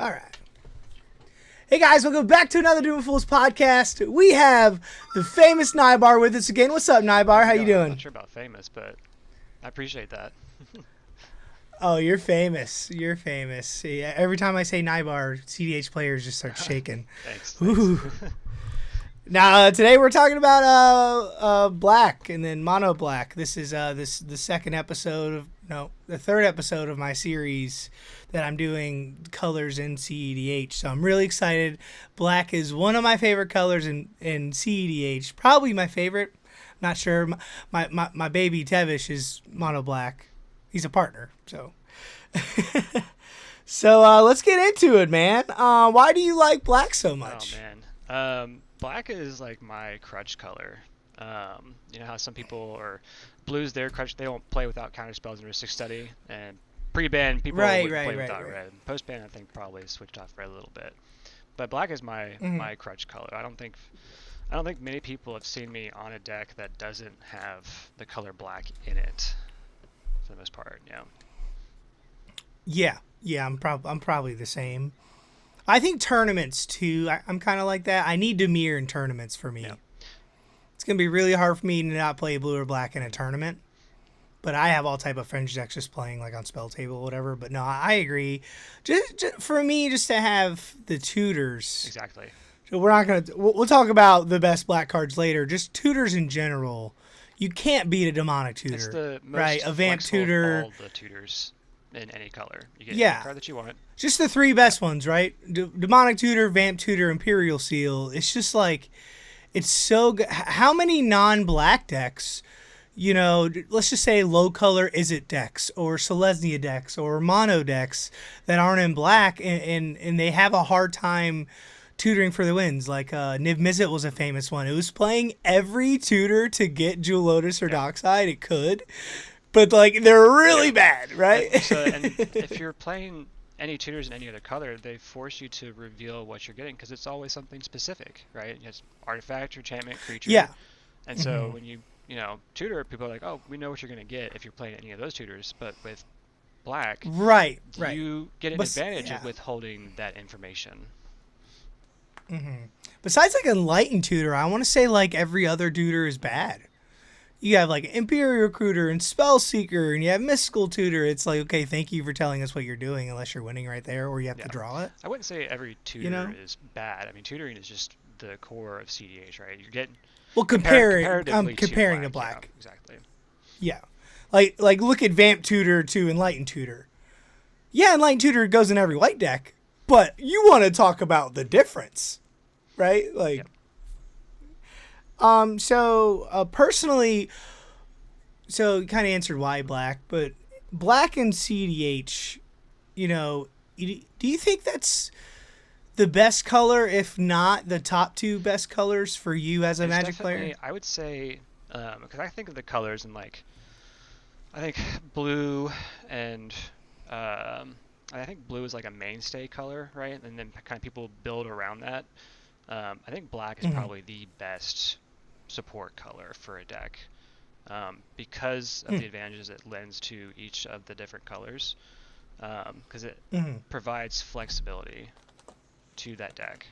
All right. Hey guys, welcome back to another Doing Fools podcast. We have the famous Nybar with us again. What's up, Nybar? How you doing? I'm not sure about famous, but I appreciate that. Oh, you're famous. You're famous. Yeah, every time I say Nybar, CDH players just start shaking. Thanks. Ooh. Now, today we're talking about black and then mono black. This is the second episode of the third episode of my series that I'm doing colors in CEDH. So I'm really excited. Black is one of my favorite colors in CEDH. Probably my favorite. Not sure. My baby Tevish is mono black. He's a partner. So so let's get into it, man. Why do you like black so much? Oh man. Black is like my crutch color. You know how some people or blues their crutch, they don't play without counter spells and Rhystic Study, and pre-ban people would play without red. Post-ban I think probably switched off red a little bit. But black is my my crutch color. I don't think many people have seen me on a deck that doesn't have the color black in it for the most part, Yeah, I'm probably the same. I think tournaments too. I'm kind of like that. I need to mirror in tournaments for me. Yeah. It's gonna be really hard for me to not play blue or black in a tournament. But I have all type of fringe decks just playing like on spell table or whatever. But no, I agree. Just for me, just to have the tutors. Exactly. So we're not gonna. We'll talk about the best black cards later. Just tutors in general. You can't beat a demonic tutor. It's the most right? A vamp tutor. Of all the tutors in any color. You get any card that you want. Just the three best ones, right? Demonic Tutor, Vamp Tutor, Imperial Seal. It's just like, it's so good. How many non-black decks, let's just say low color Izzet decks or Selesnya decks or mono decks that aren't in black and they have a hard time tutoring for the wins. Like Niv Mizzet was a famous one. It was playing every tutor to get Jewel Lotus or Dockside it could. But, like, they're really bad, right? And if you're playing any tutors in any other color, they force you to reveal what you're getting because it's always something specific, right? It's artifact, enchantment, creature. Yeah. And so when you tutor, people are like, oh, we know what you're going to get if you're playing any of those tutors. But with black, you get an advantage of withholding that information. Besides, like, Enlightened Tutor, I want to say, like, every other tutor is bad. You have like Imperial Recruiter and Spell Seeker, and you have Mystical Tutor. It's like, okay, thank you for telling us what you're doing, unless you're winning right there, or you have to draw it. I wouldn't say every tutor is bad. I mean, tutoring is just the core of CDH, right? You're getting comparing to black. Yeah, exactly. Yeah, like look at Vamp Tutor to Enlightened Tutor. Yeah, Enlightened Tutor goes in every white deck, but you want to talk about the difference, right? Like. Yeah. Personally, so kind of answered why black, but black and CDH, do you think that's the best color, if not the top two best colors for you as a Magic player? I would say, because I think of the colors and like, I think blue and, I think blue is like a mainstay color, right? And then kind of people build around that. I think black is probably the best support color for a deck because of the advantages it lends to each of the different colors because it provides flexibility to that deck.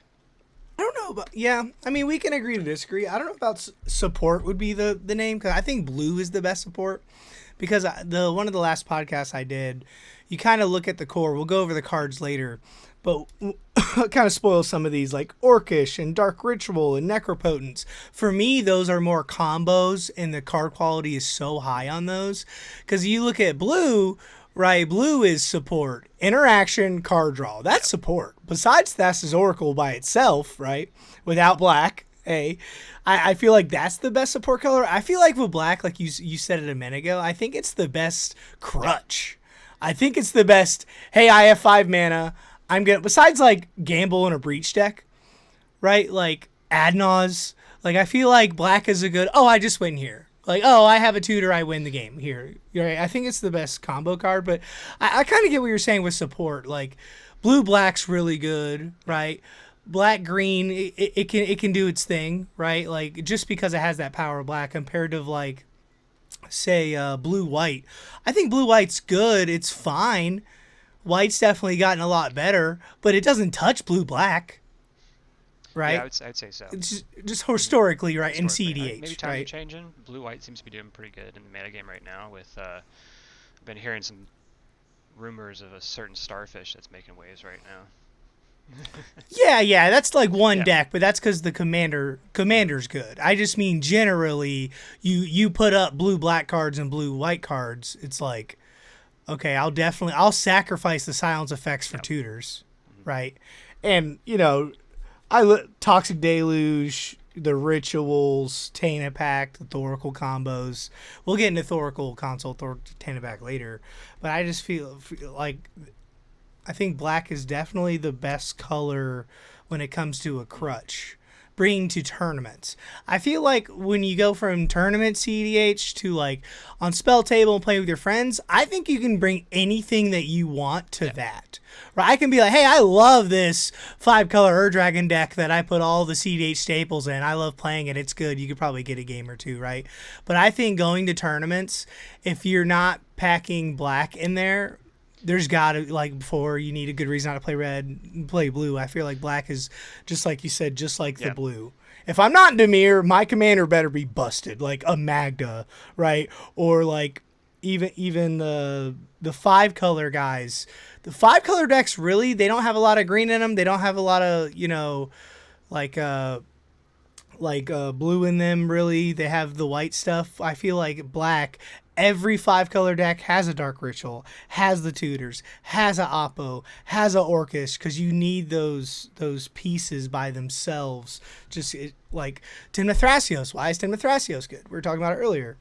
I don't know about I mean, we can agree to disagree. I don't know about support would be the name, because I think blue is the best support, because one of the last podcasts I did, you kind of look at the core. We'll go over the cards later, but kind of spoil some of these, like Orcish and Dark Ritual and Necropotence. For me, those are more combos, and the card quality is so high on those. Because you look at blue, right? Blue is support, interaction, card draw. That's support. Besides Thassa's Oracle by itself, right? Without black, I feel like that's the best support color. I feel like with black, like you said it a minute ago, I think it's the best crutch. I think it's the best, hey, I have 5 mana. I'm gonna, besides like Gamble in a Breach deck, right? Like Adnaz. Like I feel like black is a good, I just win here. Like, I have a tutor, I win the game here. Right? I think it's the best combo card, but I kind of get what you're saying with support. Like blue black's really good, right? Black green, it can do its thing, right? Like just because it has that power of black compared to like say blue white. I think blue white's good. It's fine. White's definitely gotten a lot better, but it doesn't touch blue-black, right? Yeah, I'd say so. It's just historically, right, in Historically. Maybe CDH, times are right? changing. Blue-white seems to be doing pretty good in the metagame right now. With I've been hearing some rumors of a certain starfish that's making waves right now. Yeah, that's like one Yeah. deck, but that's because the commander's good. I just mean generally, you put up blue-black cards and blue-white cards. It's like, okay, I'll sacrifice the silence effects for Yep. tutors, Mm-hmm. right? And Toxic Deluge, the Rituals, Tainted Pact, the Thoracle combos. We'll get into Thoracle console, Tainted Pact later, but I just feel like I think black is definitely the best color when it comes to a crutch. Bringing to tournaments. I feel like when you go from tournament CDH to like on spell table and play with your friends, I think you can bring anything that you want to that. Right? I can be like, hey, I love this 5-color Dragon deck that I put all the CDH staples in. I love playing it. It's good. You could probably get a game or two, right? But I think going to tournaments, if you're not packing black in there, there's got to, like before, you need a good reason not to play red and play blue. I feel like black is, just like you said, just like the blue. If I'm not Dimir, my commander better be busted, like a Magda, right? Or like even the 5-color guys. The 5-color decks, really, they don't have a lot of green in them. They don't have a lot of, like blue in them, really. They have the white stuff. I feel like black, every 5-color deck has a Dark Ritual, has the tutors, has a Oppo, has a Orcish, because you need those pieces by themselves. Like Timna Thrasios. Why is Timna Thrasios good? We were talking about it earlier.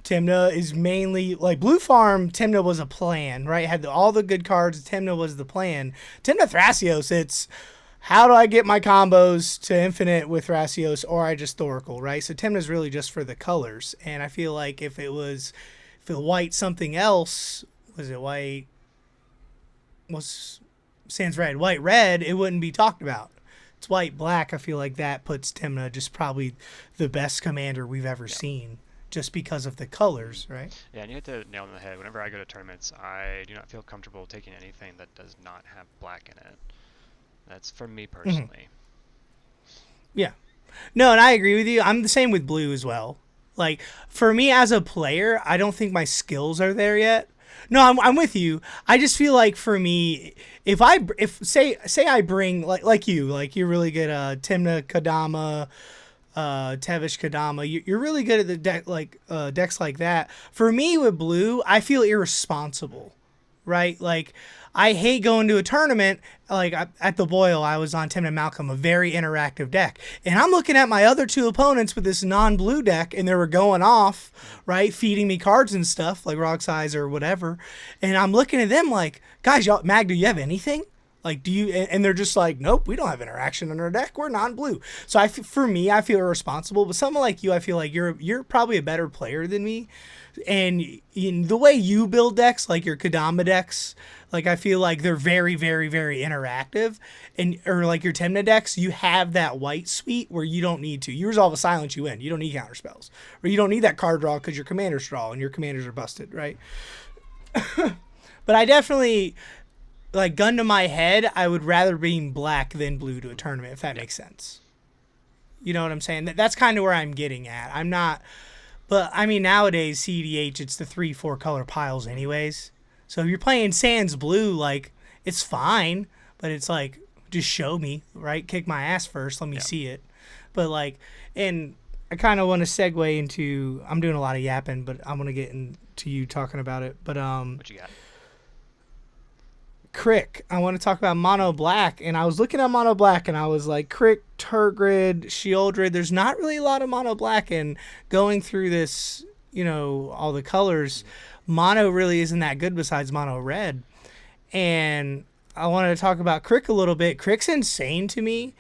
Timna is mainly, like Blue Farm, Timna was a plan, right? Had all the good cards, Timna was the plan. Timna Thrasios, it's how do I get my combos to infinite with Thrasios, or I just Thoracle, right? So Timna's really just for the colors. And I feel like if it white something else, was it white? Sans red. White red, it wouldn't be talked about. It's white black. I feel like that puts Timna just probably the best commander we've ever seen, just because of the colors, right? Yeah, and you hit the nail on the head. Whenever I go to tournaments, I do not feel comfortable taking anything that does not have black in it. That's for me personally. Yeah. No, and I agree with you. I'm the same with blue as well. Like, for me as a player, I don't think my skills are there yet. No, I'm with you. I just feel like for me, if say I bring like you're really good at Timna Kadama, Tevish Kadama, you're really good at the deck decks like that. For me with blue, I feel irresponsible, right? Like, I hate going to a tournament. Like at the Boyle, I was on Timna Malcolm, a very interactive deck. And I'm looking at my other two opponents with this non-blue deck, and they were going off, right? Feeding me cards and stuff, like Rock Size or whatever. And I'm looking at them like, guys, Mag, do you have anything? Like, do you? And they're just like, nope, we don't have interaction on our deck. We're non-blue. So for me, I feel irresponsible. But someone like you, I feel like you're probably a better player than me. And in the way you build decks, like your Kadama decks, like I feel like they're very, very, very interactive. Or like your Temna decks, you have that white suite where you don't need to. You resolve a silence, you win. You don't need counter spells. Or you don't need that card draw because your commanders draw and your commanders are busted, right? But I definitely, like, gun to my head, I would rather bring black than blue to a tournament, if that makes sense. You know what I'm saying? That's kind of where I'm getting at. I'm not... But, I mean, nowadays, CDH, it's the 3-4 color piles anyways. So if you're playing Sans Blue, like, it's fine. But it's like, just show me, right? Kick my ass first. Let me see it. But, like, and I kind of want to segue into... I'm doing a lot of yapping, but I'm going to get into you talking about it. But, What you got? Crick, I want to talk about Mono Black, and I was looking at Mono Black, and I was like, Crick, Turgrid, Shieldred, there's not really a lot of Mono Black, and going through this, all the colors, Mono really isn't that good besides Mono Red, and I wanted to talk about Crick a little bit. Crick's insane to me,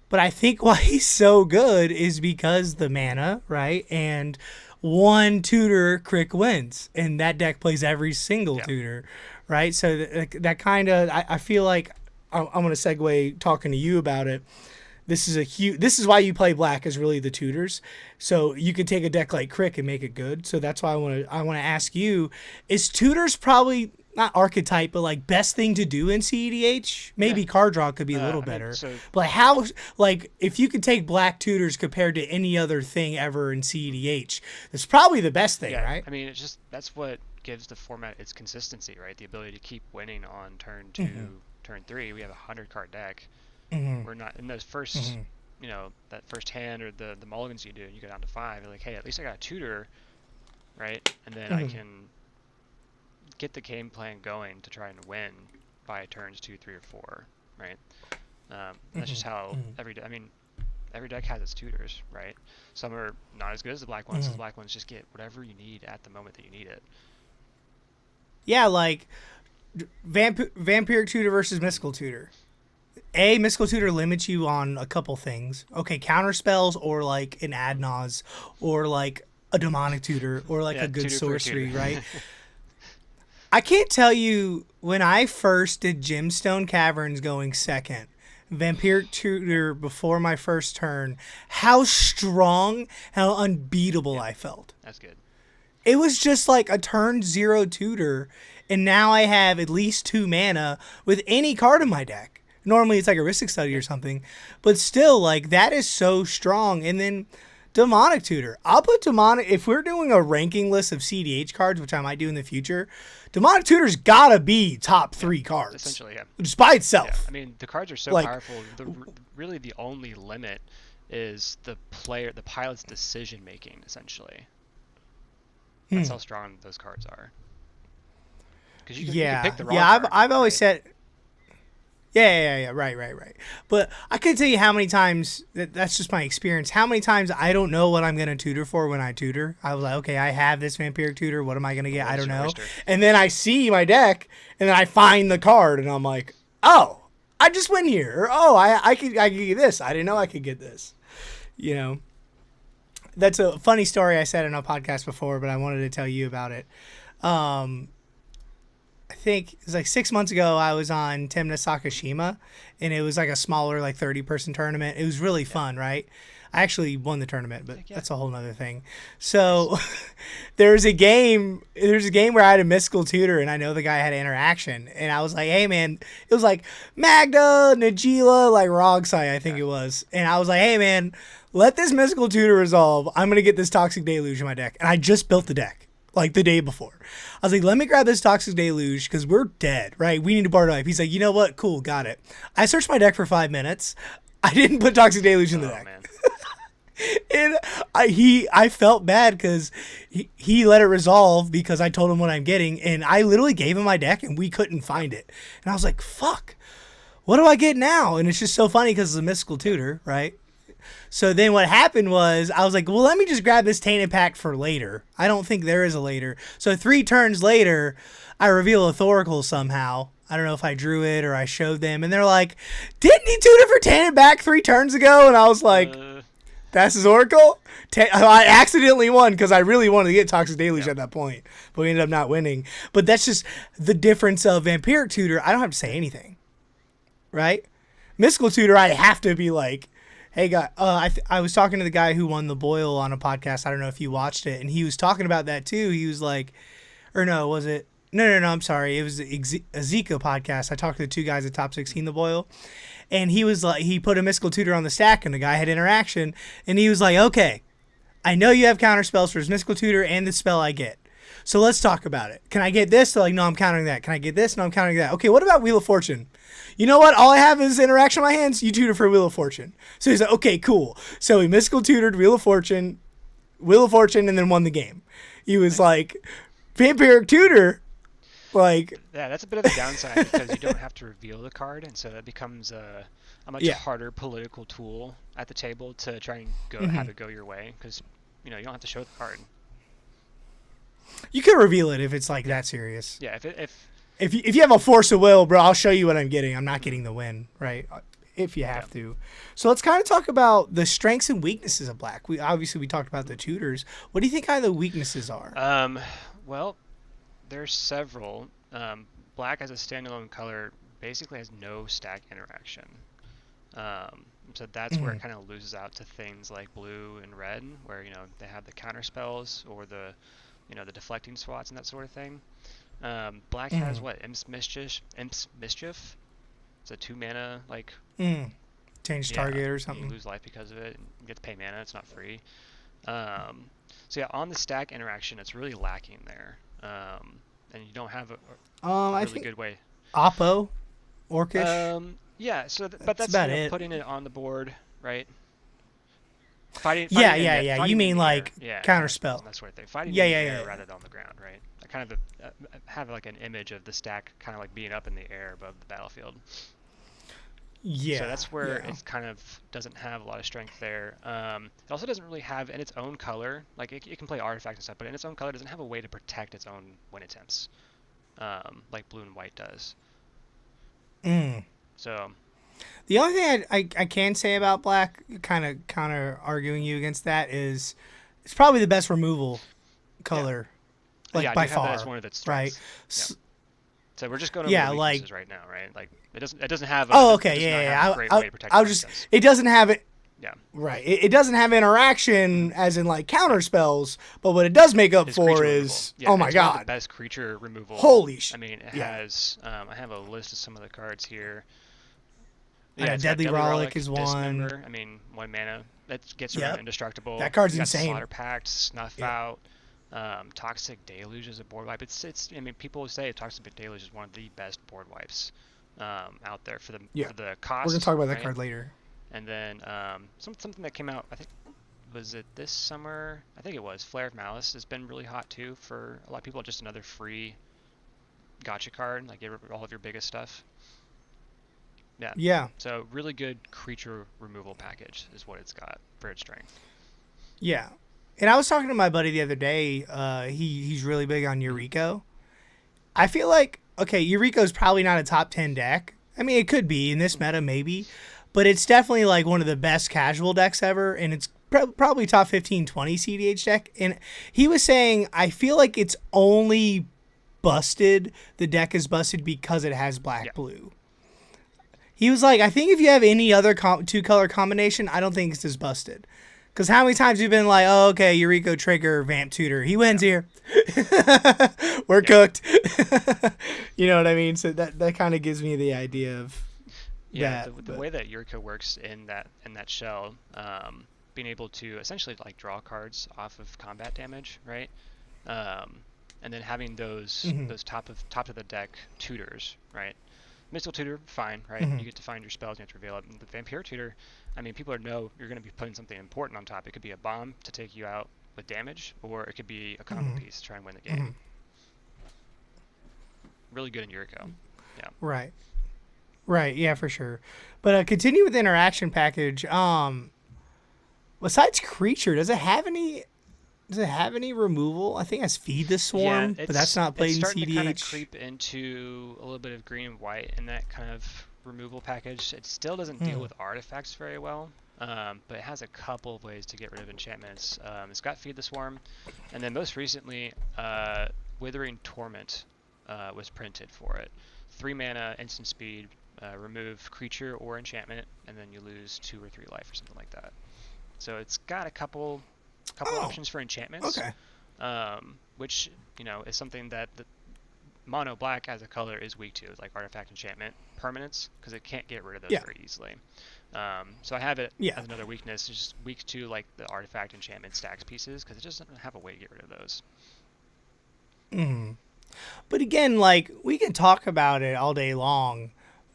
but I think why he's so good is because the mana, right, and one tutor Crick wins, and that deck plays every single tutor, right? So that kind of, I feel like I'm going to segue talking to you about it. This is why you play black, is really the tutors. So you could take a deck like Crick and make it good. So that's why I want to ask you, is tutors probably not archetype, but like best thing to do in CEDH. Maybe Yeah. card draw could be a little I mean, better. so But like how, like if you could take black tutors compared to any other thing ever in CEDH, it's probably the best thing, yeah, right? I mean, it's just that's what gives the format its consistency, right? The ability to keep winning on turn 2, turn 3. We have a 100 card deck. We're not in those first, that first hand or the mulligans you do, and you go down to 5. You're like, hey, at least I got a tutor, right? And then I can get the game plan going to try and win by turns 2, 3, or 4, right? That's just how every deck has its tutors, right? Some are not as good as the black ones. So the black ones just get whatever you need at the moment that you need it. Yeah, like vampiric tutor versus mystical tutor. Mystical tutor limits you on a couple things. Okay, counter spells or like an ad nause or like a demonic tutor or like a good sorcery, right? I can't tell you when I first did Gemstone Caverns going second, Vampiric Tutor before my first turn, how strong, how unbeatable I felt. That's good. It was just like a turn 0 tutor, and now I have at least 2 mana with any card in my deck. Normally it's like a Ristic Study or something, but still, like, that is so strong. And then Demonic Tutor. I'll put Demonic, if we're doing a ranking list of CDH cards, which I might do in the future, Demonic Tutor's gotta be top 3 cards. Essentially, yeah. Just by itself. Yeah. I mean, the cards are so powerful. Really the only limit is the pilot's decision making, essentially. That's how strong those cards are. Because you can pick the wrong card, I've always said. Yeah, right. But I could tell you how many times, that's just my experience, how many times I don't know what I'm going to tutor for when I tutor. I was like, okay, I have this Vampiric Tutor, what am I going to get? I don't know. Oyster. And then I see my deck, and then I find the card, and I'm like, oh, I just went here. Or, oh, I could get this. I didn't know I could get this. You know? That's a funny story I said in a podcast before, but I wanted to tell you about it. I think it was like 6 months ago, I was on Temna Sakashima, and it was like a smaller, like 30-person tournament. It was really fun, right? I actually won the tournament, but that's a whole nother thing. So there's a game where I had a mystical tutor, and I know the guy had interaction, and I was like, hey man, it was like Magda, Najila, like Rogsai, I think it was. And I was like, hey man, let this mystical tutor resolve. I'm going to get this Toxic Deluge in my deck. And I just built the deck like the day before. I was like, let me grab this Toxic Deluge because we're dead, right? We need to bar life. He's like, you know what? Cool, got it. I searched my deck for 5 minutes. I didn't put Toxic Deluge in the deck. Man. And I felt bad because he let it resolve because I told him what I'm getting. And I literally gave him my deck and we couldn't find it. And I was like, fuck, what do I get now? And it's just so funny because it's a mystical tutor, right? So then what happened was I was like, well, let me just grab this Tainted Pact for later. I don't think there is a later. So 3 turns later, I reveal a Thoracle somehow. I don't know if I drew it or I showed them. And they're like, didn't he tutor for Tainted Pact 3 turns ago? And I was like, that's his Oracle? I accidentally won because I really wanted to get Toxic Deluge at that point. But we ended up not winning. But that's just the difference of Vampiric Tutor. I don't have to say anything. Right? Mystical Tutor, I have to be like, hey, guy, I was talking to the guy who won the Boyle on a podcast. I don't know if you watched it. And he was talking about that, too. He was like, or no, was it? No, I'm sorry. It was a Zika podcast. I talked to the 2 guys at Top 16 the Boyle. And he was like, he put a mystical tutor on the stack, and the guy had interaction. And he was like, okay, I know you have counter spells for his mystical tutor and the spell I get. So let's talk about it. Can I get this? They're like, no, I'm countering that. Can I get this? No, I'm countering that. Okay, what about Wheel of Fortune? You know what? All I have is interaction in my hands. You tutor for Wheel of Fortune. So he's like, okay, cool. So he mystical tutored Wheel of Fortune, and then won the game. He was like, Vampiric Tutor, like... Yeah, that's a bit of a downside because you don't have to reveal the card, and so that becomes a much harder political tool at the table to try and have it go your way because, you don't have to show the card. You can reveal it if it's like that serious. Yeah, if you have a force of will, bro, I'll show you what I'm getting. I'm not getting the win, right? If you have to. So let's kind of talk about the strengths and weaknesses of black. We talked about the tutors. What do you think the weaknesses are? Well, there's several. Black as a standalone color basically has no stack interaction. So that's where it kind of loses out to things like blue and red, where they have the counter spells or the the deflecting swats and that sort of thing. Black has what? Imp's Mischief. It's a 2 mana like. Change Yeah, target or you something. lose life because of it. And you get to pay mana. It's not free. So yeah, on the stack interaction, it's really lacking there. And you don't have a I really think good way. Oppo, Orcish. Yeah. So, but That's that's about it. putting it on the board, right? Fighting Yeah, in yeah, the, yeah. You fighting in mean the air. like Yeah, counter spells counterspell? and that sort of thing. Fighting Yeah, in the yeah, air yeah, rather than on the ground, right? I kind of have like an image of the stack kind of like being up in the air above the battlefield. yeah, So that's where yeah. it kind of doesn't have a lot of strength there. It also doesn't really have in its own color, like it can play artifacts and stuff, but in its own color, it doesn't have a way to protect its own win attempts, like blue and white does. Mm. So The only thing I can say about black, kind of counter arguing you against that, is it's probably the best removal yeah, color, yeah, like I do by have that as far, one of its right? strengths. Yeah. So we're just going over the Yeah, like weaknesses right now, right? Like it doesn't have oh, it okay, does not yeah, have a yeah. great way to protect I'll win just attempts. it doesn't have it. Yeah. Right. It doesn't have interaction Mm-hmm. as in like counter Yeah. spells, but what it does make up Is for creature removal. is Yeah, oh my it's one of the god, best creature removal. holy I mean, it yeah. has. I have a list of some of the cards here. I Yeah, know it's got Deadly Deadly Relic Relic, is one. Dismember. I mean, 1 mana. That gets around Yep. indestructible. That card's You got insane. Slaughter Pact, Snuff Yep. Out, Toxic Deluge is a board wipe. It's. I mean, people say Toxic Deluge is one of the best board wipes out there for Yeah. the We're gonna cost, talk about that right? card later. And then something that came out. I think was it this summer? I think it was. Flare of Malice has been really hot too for a lot of people. Just another free gotcha card, like get rid of all of your biggest stuff. Yeah. Yeah. So really good creature removal package is what it's got for its strength. Yeah. And I was talking to my buddy the other day. He's really big on Eureka. I feel like okay, Eureka's probably not a top 10 deck. I mean, it could be in this meta maybe, but it's definitely like one of the best casual decks ever, and it's probably top 15, 20 CDH deck. And he was saying, I feel like it's only busted. The deck is busted because it has black blue. He was like, I think if you have any other two color combination, I don't think it's as busted. Because how many times you've been like, oh, okay, Eureka Trigger, Vamp Tutor. He wins here. We're cooked. You know what I mean? So that kind of gives me the idea of the way that Eureka works in that shell, being able to essentially like draw cards off of combat damage, right? And then having those top of the deck tutors, right? Mystical Tutor, fine, right? You get to find your spells and you have to reveal it. And the Vampire Tutor, I mean, people know you're going to be putting something important on top. It could be a bomb to take you out with damage, or it could be a combo piece to try and win the game. Really good in Yuriko. Yeah. Right. Right, yeah, for sure. But continue with the interaction package. Besides creature, does it have any removal? I think it has Feed the Swarm, but that's not played in CDH. It's starting to kind of creep into a little bit of green and white in that kind of removal package. It still doesn't deal with artifacts very well, but it has a couple of ways to get rid of enchantments. It's got Feed the Swarm, and then most recently, Withering Torment was printed for it. 3 mana, instant speed, remove creature or enchantment, and then you lose 2 or 3 life or something like that. So it's got a couple options for enchantments, which is something that the mono black as a color is weak to, like artifact, enchantment, permanence, because it can't get rid of those very easily. So I have it as another weakness. It's just weak to like the artifact, enchantment, stacks pieces, because it just doesn't have a way to get rid of those. But again, like we can talk about it all day long,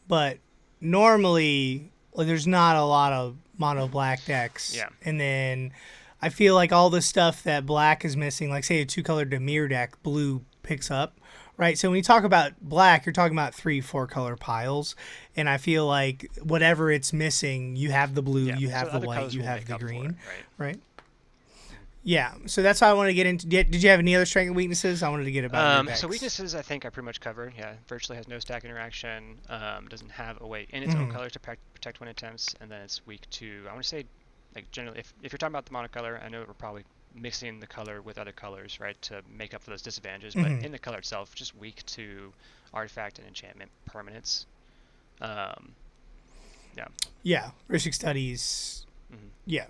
but normally like there's not a lot of mono black decks. Yeah. And then I feel like all the stuff that black is missing, like say a 2-color Dimir deck, blue picks up, right? So when you talk about black, you're talking about 3-4 color piles, and I feel like whatever it's missing, you have the blue, you have the white, you have the green, right? Yeah, so that's how I want to get into. Did you have any other strength and weaknesses? I wanted to get about your decks. So weaknesses, I think I pretty much covered. Yeah, virtually has no stack interaction. Doesn't have a way in its own colors to protect win attempts, and then it's weak to. I want to say, like generally, if you're talking about the monocolor, I know we're probably mixing the color with other colors, right, to make up for those disadvantages. But in the color itself, just weak to artifact and enchantment permanents. Yeah. Yeah, Rishik Studies. Yeah.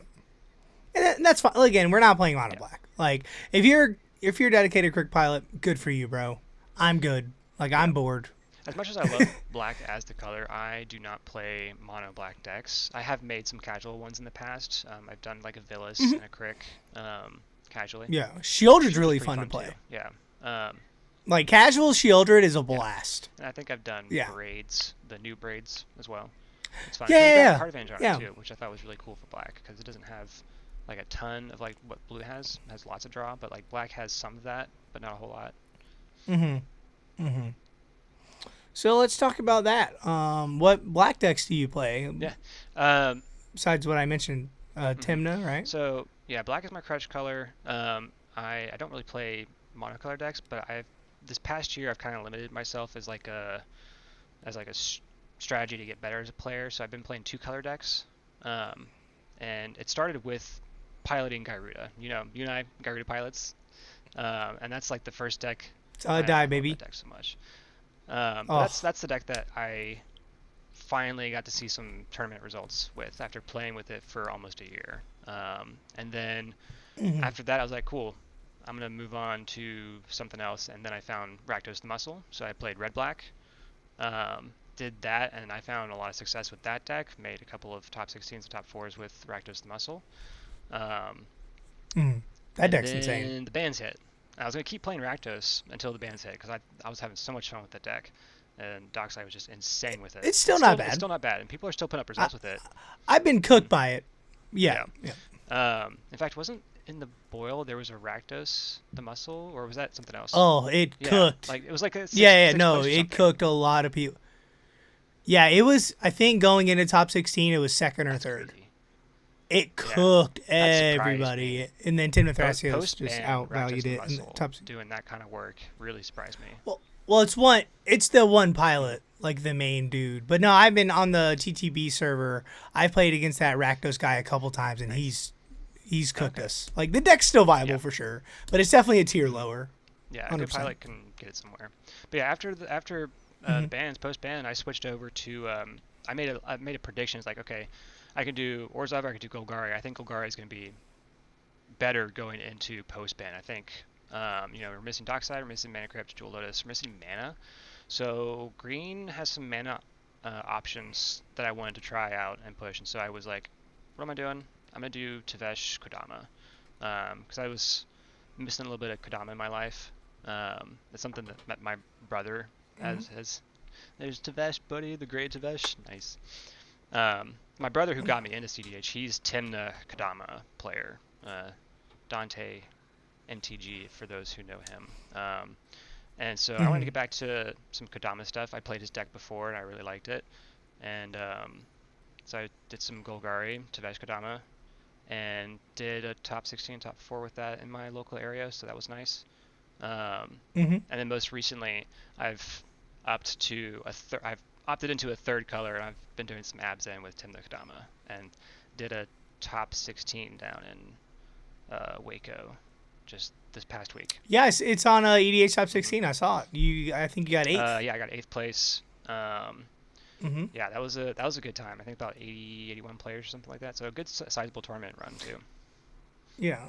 And that's fine. Again, we're not playing mono black. Like if you're a dedicated Crick pilot, good for you, bro. I'm good. Like, Yeah. I'm bored. As much as I love black as the color, I do not play mono black decks. I have made some casual ones in the past. I've done like a Villas and a Crick casually. Yeah, Shieldred's Shieldred's really pretty fun to fun play. too. Yeah. Um, Like, casual Shieldred is a yeah. blast. And I think I've done Yeah. braids, the new braids as well. It's fun. Yeah, It's got yeah, card advantage on yeah. it too, which I thought was really cool for black because it doesn't have like a ton of like what blue has. It has lots of draw, but like black has some of that, but not a whole lot. So let's talk about that. What black decks do you play? Yeah. Um, Besides what I mentioned, mhm. Timna, right? So yeah, black is my crutch color. I don't really play monocolor decks, but I've this past year I've kind of limited myself as like a strategy to get better as a player. So I've been playing two color decks, um, and it started with piloting Gyruda. You and I Gyruda pilots, and that's like the first deck. I Die, love that baby. deck so much. But Oh, that's the deck that I finally got to see some tournament results with after playing with it for almost a year. And then after that, I was like, cool, I'm gonna move on to something else. And then I found Rakdos the Muscle, so I played red black. Did that, and I found a lot of success with that deck. Made a couple of top 16s and top 4s with Rakdos the Muscle. Um, that and deck's insane. then the bans hit. I was gonna keep playing Rakdos until the bans hit because I was having so much fun with that deck, and Dockside was just insane with it. It's still not It's bad. still not bad, and people are still putting up I, results with it. I've been cooked by it. Yeah. In fact, wasn't in the boil there was a Rakdos the Muscle, or was that something else? Oh, it Yeah, cooked. like it was like a six No, place or it something. cooked a lot of people. Yeah, it was. I think going into top 16, it was second or That's third. crazy. It Yeah, cooked that surprised everybody, me. and then Tim But Thrasios post just ban outvalued Rakdos the it in the Muscle top. doing that kind of work really surprised me. Well, it's the one pilot, like the main dude. But no, I've been on the TTB server. I played against that Rakdos guy a couple times, and Nice. he's cooked Okay. us. Like the deck's still viable Yeah. for sure, but it's definitely a tier lower. Yeah, a good 100%. pilot can get it somewhere. But yeah, after the bans, post ban, I switched over to I made a prediction. It's like, okay, I can do Orzhov, I can do Golgari. I think Golgari is going to be better going into post ban. I think we're missing Dockside, we're missing Mana Crypt, Jewel Lotus, we're missing mana. So green has some mana options that I wanted to try out and push. And so I was like, what am I doing? I'm gonna do Tevesh Kodama because I was missing a little bit of Kodama in my life. It's something that my brother has. There's Tevesh, buddy, the great Tevesh. Nice. My brother who got me into CDH, he's Timna Kodama player. Dante MTG for those who know him. And so I wanted to get back to some Kodama stuff. I played his deck before and I really liked it. And so I did some Golgari, Tevesh Kodama, and did a top 16, top 4 with that in my local area, so that was nice. And then most recently, I've I've opted into a third color, and I've been doing some abs in with Timna Kodama, and did a top 16 down in Waco just this past week. Yes, it's on EDH top 16. I saw it. I think you got 8th. Yeah, I got 8th place. Yeah, that was a good time. I think about 80, 81 players or something like that. So a good sizable tournament run too. Yeah.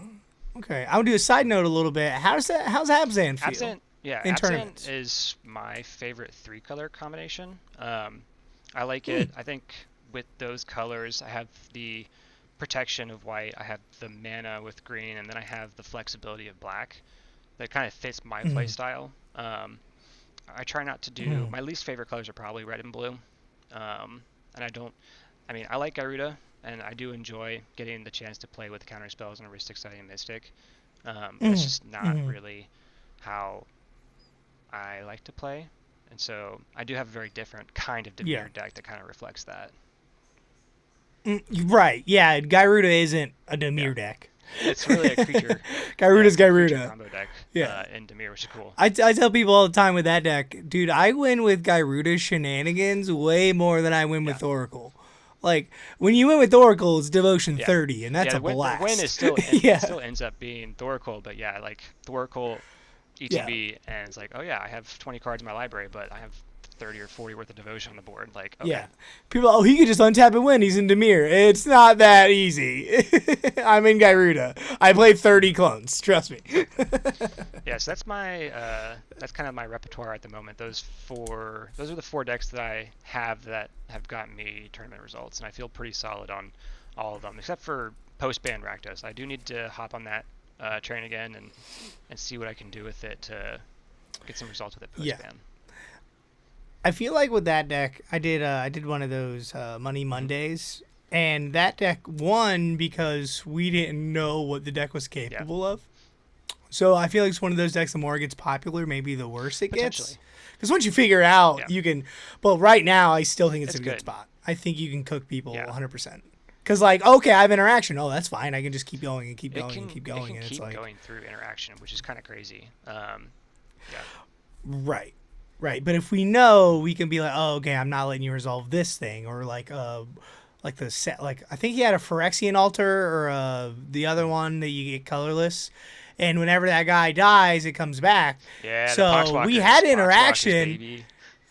Okay. I'll do a side note a little bit. How's Abzan feel? Absent, yeah, in Absent tournaments? is my favorite 3-color combination. I like it. I think with those colors, I have the protection of white, I have the mana with green, and then I have the flexibility of black that kind of fits my play style. I try not to do my least favorite colors are probably red and blue. And I like Garuda, and I do enjoy getting the chance to play with counter spells and Aristic Study and Mystic. But it's just not really how I like to play. And so I do have a very different kind of Dimir deck that kind of reflects that. Right. Yeah. Gyruda isn't a Dimir deck. It's really a creature. Gyruda's creature Gyruda. combo deck in Dimir, which is cool. I tell people all the time with that deck, dude, I win with Gyruda's shenanigans way more than I win with Oracle. Like, when you win with Oracle, it's Devotion 30, and that's a blast. The win is still, it still ends up being Thoracle, but like Thoracle ETB, and it's like, oh yeah, I have 20 cards in my library, but I have 30 or 40 worth of devotion on the board. Like, okay. Yeah. People, oh, he could just untap and win. He's in Dimir. It's not that easy. I'm in Gyruda. I played 30 clones. Trust me. Yeah, so that's my that's kind of my repertoire at the moment. Those are the 4 decks that I have that have gotten me tournament results, and I feel pretty solid on all of them, except for post-ban Rakdos. I do need to hop on that train again and see what I can do with it to get some results with it post-ban. Yeah. I feel like with that deck, I did one of those Money Mondays, and that deck won because we didn't know what the deck was capable of. So I feel like it's one of those decks, the more it gets popular, maybe the worse it gets. Because once you figure out, you can... But right now, I still think it's a good spot. I think you can cook people 100%. Because, like, okay, I have interaction. Oh, that's fine. I can just keep going and keep going and keep going. It can keep going through interaction, which is kind of crazy. Right. Right, but if we know, we can be like, oh, okay, I'm not letting you resolve this thing, or like the set, like I think he had a Phyrexian altar, or the other one that you get colorless, and whenever that guy dies, it comes back. Yeah. So we had interaction,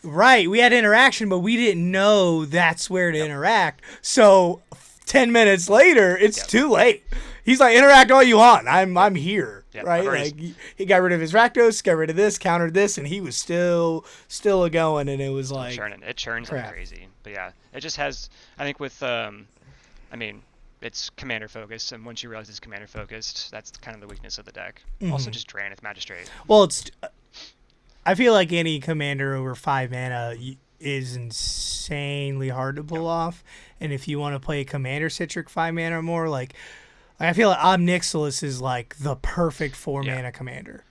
right? We had interaction, but we didn't know that's where to interact. So 10 minutes later, it's too late. He's like, interact all you want. I'm here. Yep, right? Like he got rid of his Rakdos, got rid of this, countered this, and he was still a going, and it was like it churns like crazy. But yeah, it just has. I think with I mean, it's commander focused, and once you realize it's commander focused, that's kind of the weakness of the deck. Also, just drain. It's Magistrate. Well, I feel like any commander over 5 mana is insanely hard to pull off, and if you want to play commander Citric 5 mana or more, like. I feel like Omnixilis is like the perfect 4 mana commander.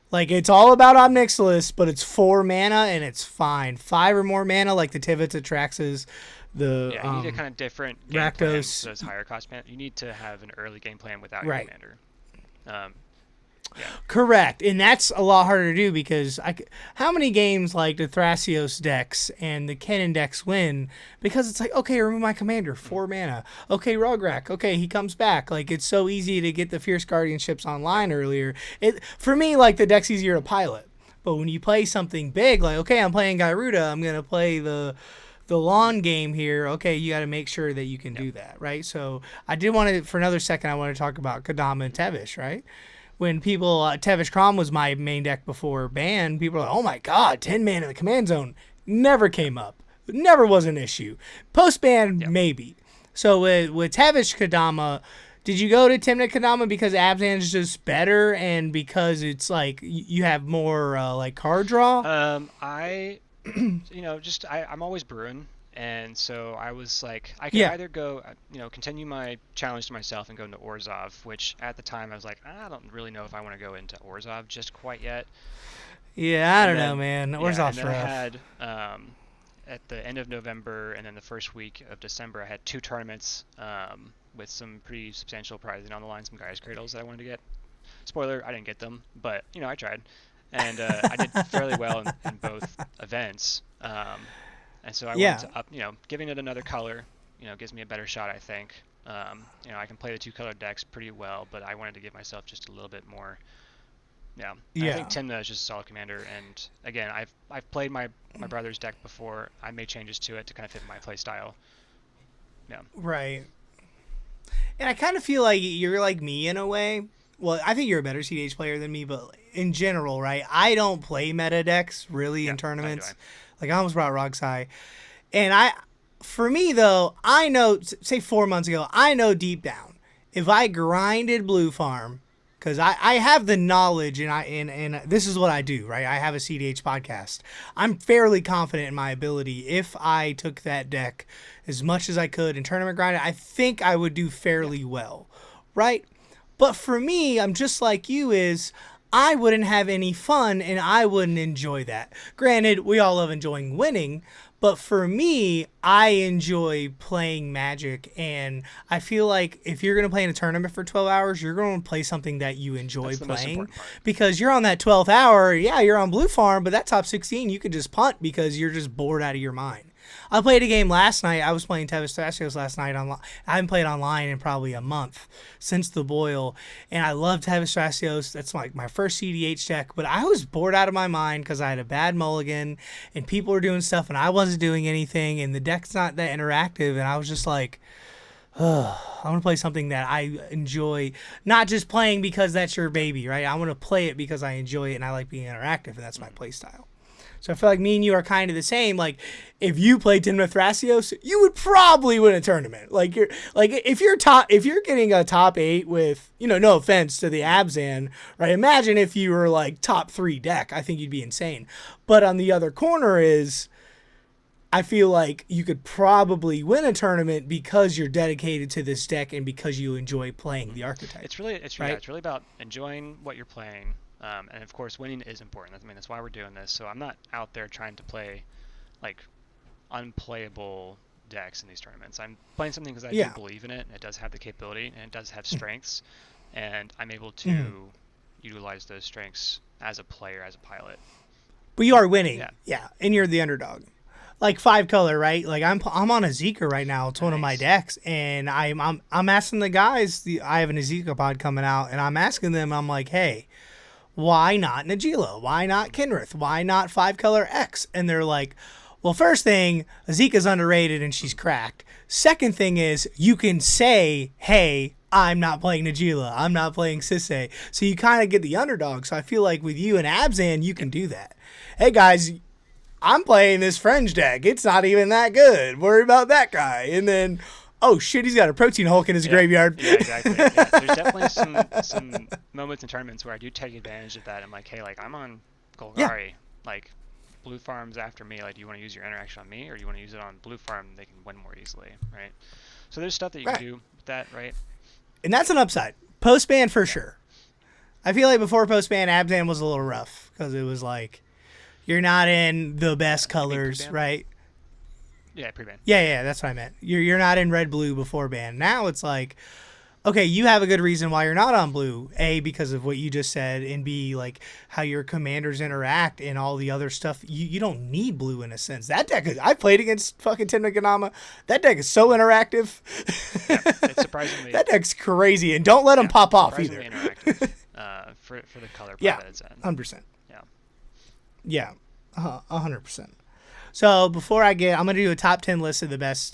Like it's all about Omnixilis, but it's 4 mana and it's fine. 5 or more mana, like the Tivits, Atraxes, the you need a kind of different game plan for those higher cost mana. You need to have an early game plan without your commander. Correct, and that's a lot harder to do because how many games like the Thrasios decks and the Kennen decks win because it's like, okay, remove my commander, 4 mana. Okay, Rograk, okay, he comes back. Like it's so easy to get the Fierce Guardianships online earlier. For me, like the deck's easier to pilot, but when you play something big, like okay, I'm playing Gyruda, I'm gonna play the lawn game here. Okay, you got to make sure that you can do that, right? So I did want to, for another second, I want to talk about Kadama and Tevesh, right? When people, Tevesh Krom was my main deck before ban, people were like, oh my god, 10 mana in the command zone. Never came up. Never was an issue. Post-ban, maybe. So with Tevesh Kadama, did you go to Timnit Kadama because Abzan is just better and because it's like you have more like card draw? I'm always brewing. And so I was like, I could either go, continue my challenge to myself and go into Orzhov, which at the time I was like, I don't really know if I want to go into Orzhov just quite yet. Yeah, I don't know, man. Orzhov's rough. I had, at the end of November and then the first week of December, I had 2 tournaments with some pretty substantial prizing on the line, some Gaia's Cradles that I wanted to get. Spoiler, I didn't get them, but, I tried. And I did fairly well in both events. And so I wanted to up, giving it another color, gives me a better shot, I think. I can play the 2 color decks pretty well, but I wanted to give myself just a little bit more. I think Timna is just a solid commander, and again, I've played my brother's deck before. I made changes to it to kind of fit my play style. Yeah. Right. And I kind of feel like you're like me in a way. Well, I think you're a better CDH player than me, but in general, right? I don't play meta decks really in tournaments. Like I almost brought Rogsai. And for me though, I know, say 4 months ago, I know deep down, if I grinded Blue Farm, because I have the knowledge and this is what I do, right? I have a CDH podcast. I'm fairly confident in my ability. If I took that deck as much as I could and tournament grinded, I think I would do fairly well, right? But for me, I'm just like you I wouldn't have any fun and I wouldn't enjoy that. Granted, we all love enjoying winning, but for me, I enjoy playing Magic, and I feel like if you're going to play in a tournament for 12 hours, you're going to play something that you enjoy playing, because you're on that 12th hour, you're on Blue Farm, but that top 16, you could just punt because you're just bored out of your mind. I played a game last night. I was playing Tevis Thrasios last night. I haven't played online in probably a month since the boil, and I love Tevis Thrasios. That's like my first CDH deck, but I was bored out of my mind because I had a bad mulligan, and people were doing stuff, and I wasn't doing anything, and the deck's not that interactive, and I was just like, I want to play something that I enjoy, not just playing because that's your baby, right? I want to play it because I enjoy it and I like being interactive, and that's my play style. So I feel like me and you are kind of the same. Like, if you played Timna Thrasios, you would probably win a tournament. Like, if you're getting a top 8 with, no offense to the Abzan, right? Imagine if you were like top 3 deck. I think you'd be insane. But on the other corner is, I feel like you could probably win a tournament because you're dedicated to this deck and because you enjoy playing the archetype. It's really about enjoying what you're playing. And of course, winning is important. I mean, that's why we're doing this. So I'm not out there trying to play like unplayable decks in these tournaments. I'm playing something because I do believe in it. It does have the capability and it does have strengths, and I'm able to utilize those strengths as a player, as a pilot. But you are winning, yeah, and you're the underdog. Like 5-color, right? Like I'm on a Zika right now. It's one of my decks, and I'm asking the guys. I have an Azika pod coming out, and I'm asking them. I'm like, hey, why not Najila? Why not Kinrith? Why not 5-color X? And they're like, well, first thing, Azika's underrated and she's cracked. Second thing is you can say, hey, I'm not playing Najila. I'm not playing Sisay. So you kind of get the underdog. So I feel like with you and Abzan, you can do that. Hey, guys, I'm playing this Fringe deck. It's not even that good. Worry about that guy. And then, oh shit, he's got a Protein Hulk in his graveyard. Yeah, exactly. Yeah. There's definitely some moments in tournaments where I do take advantage of that. I'm like, hey, like I'm on Golgari. Like blue farm's after me. Like, do you want to use your interaction on me, or do you want to use it on blue farm? They can win more easily, right? So there's stuff that you can do with that, right? And that's an upside. Post-ban for sure. I feel like before post-ban, Abzan was a little rough because it was like, you're not in the best colors, right? Yeah, pre-ban. Yeah, that's what I meant. You're not in red, blue before ban. Now it's like, okay, you have a good reason why you're not on blue. A, because of what you just said, and B, like how your commanders interact and all the other stuff. You don't need blue in a sense. That deck I played against fucking Timna Ganama. That deck is so interactive. Yeah, it's surprisingly that deck's crazy, and don't let them pop off either. Interactive for the color that it's in. 100%. Yeah, 100%. So before I'm going to do a top 10 list of the best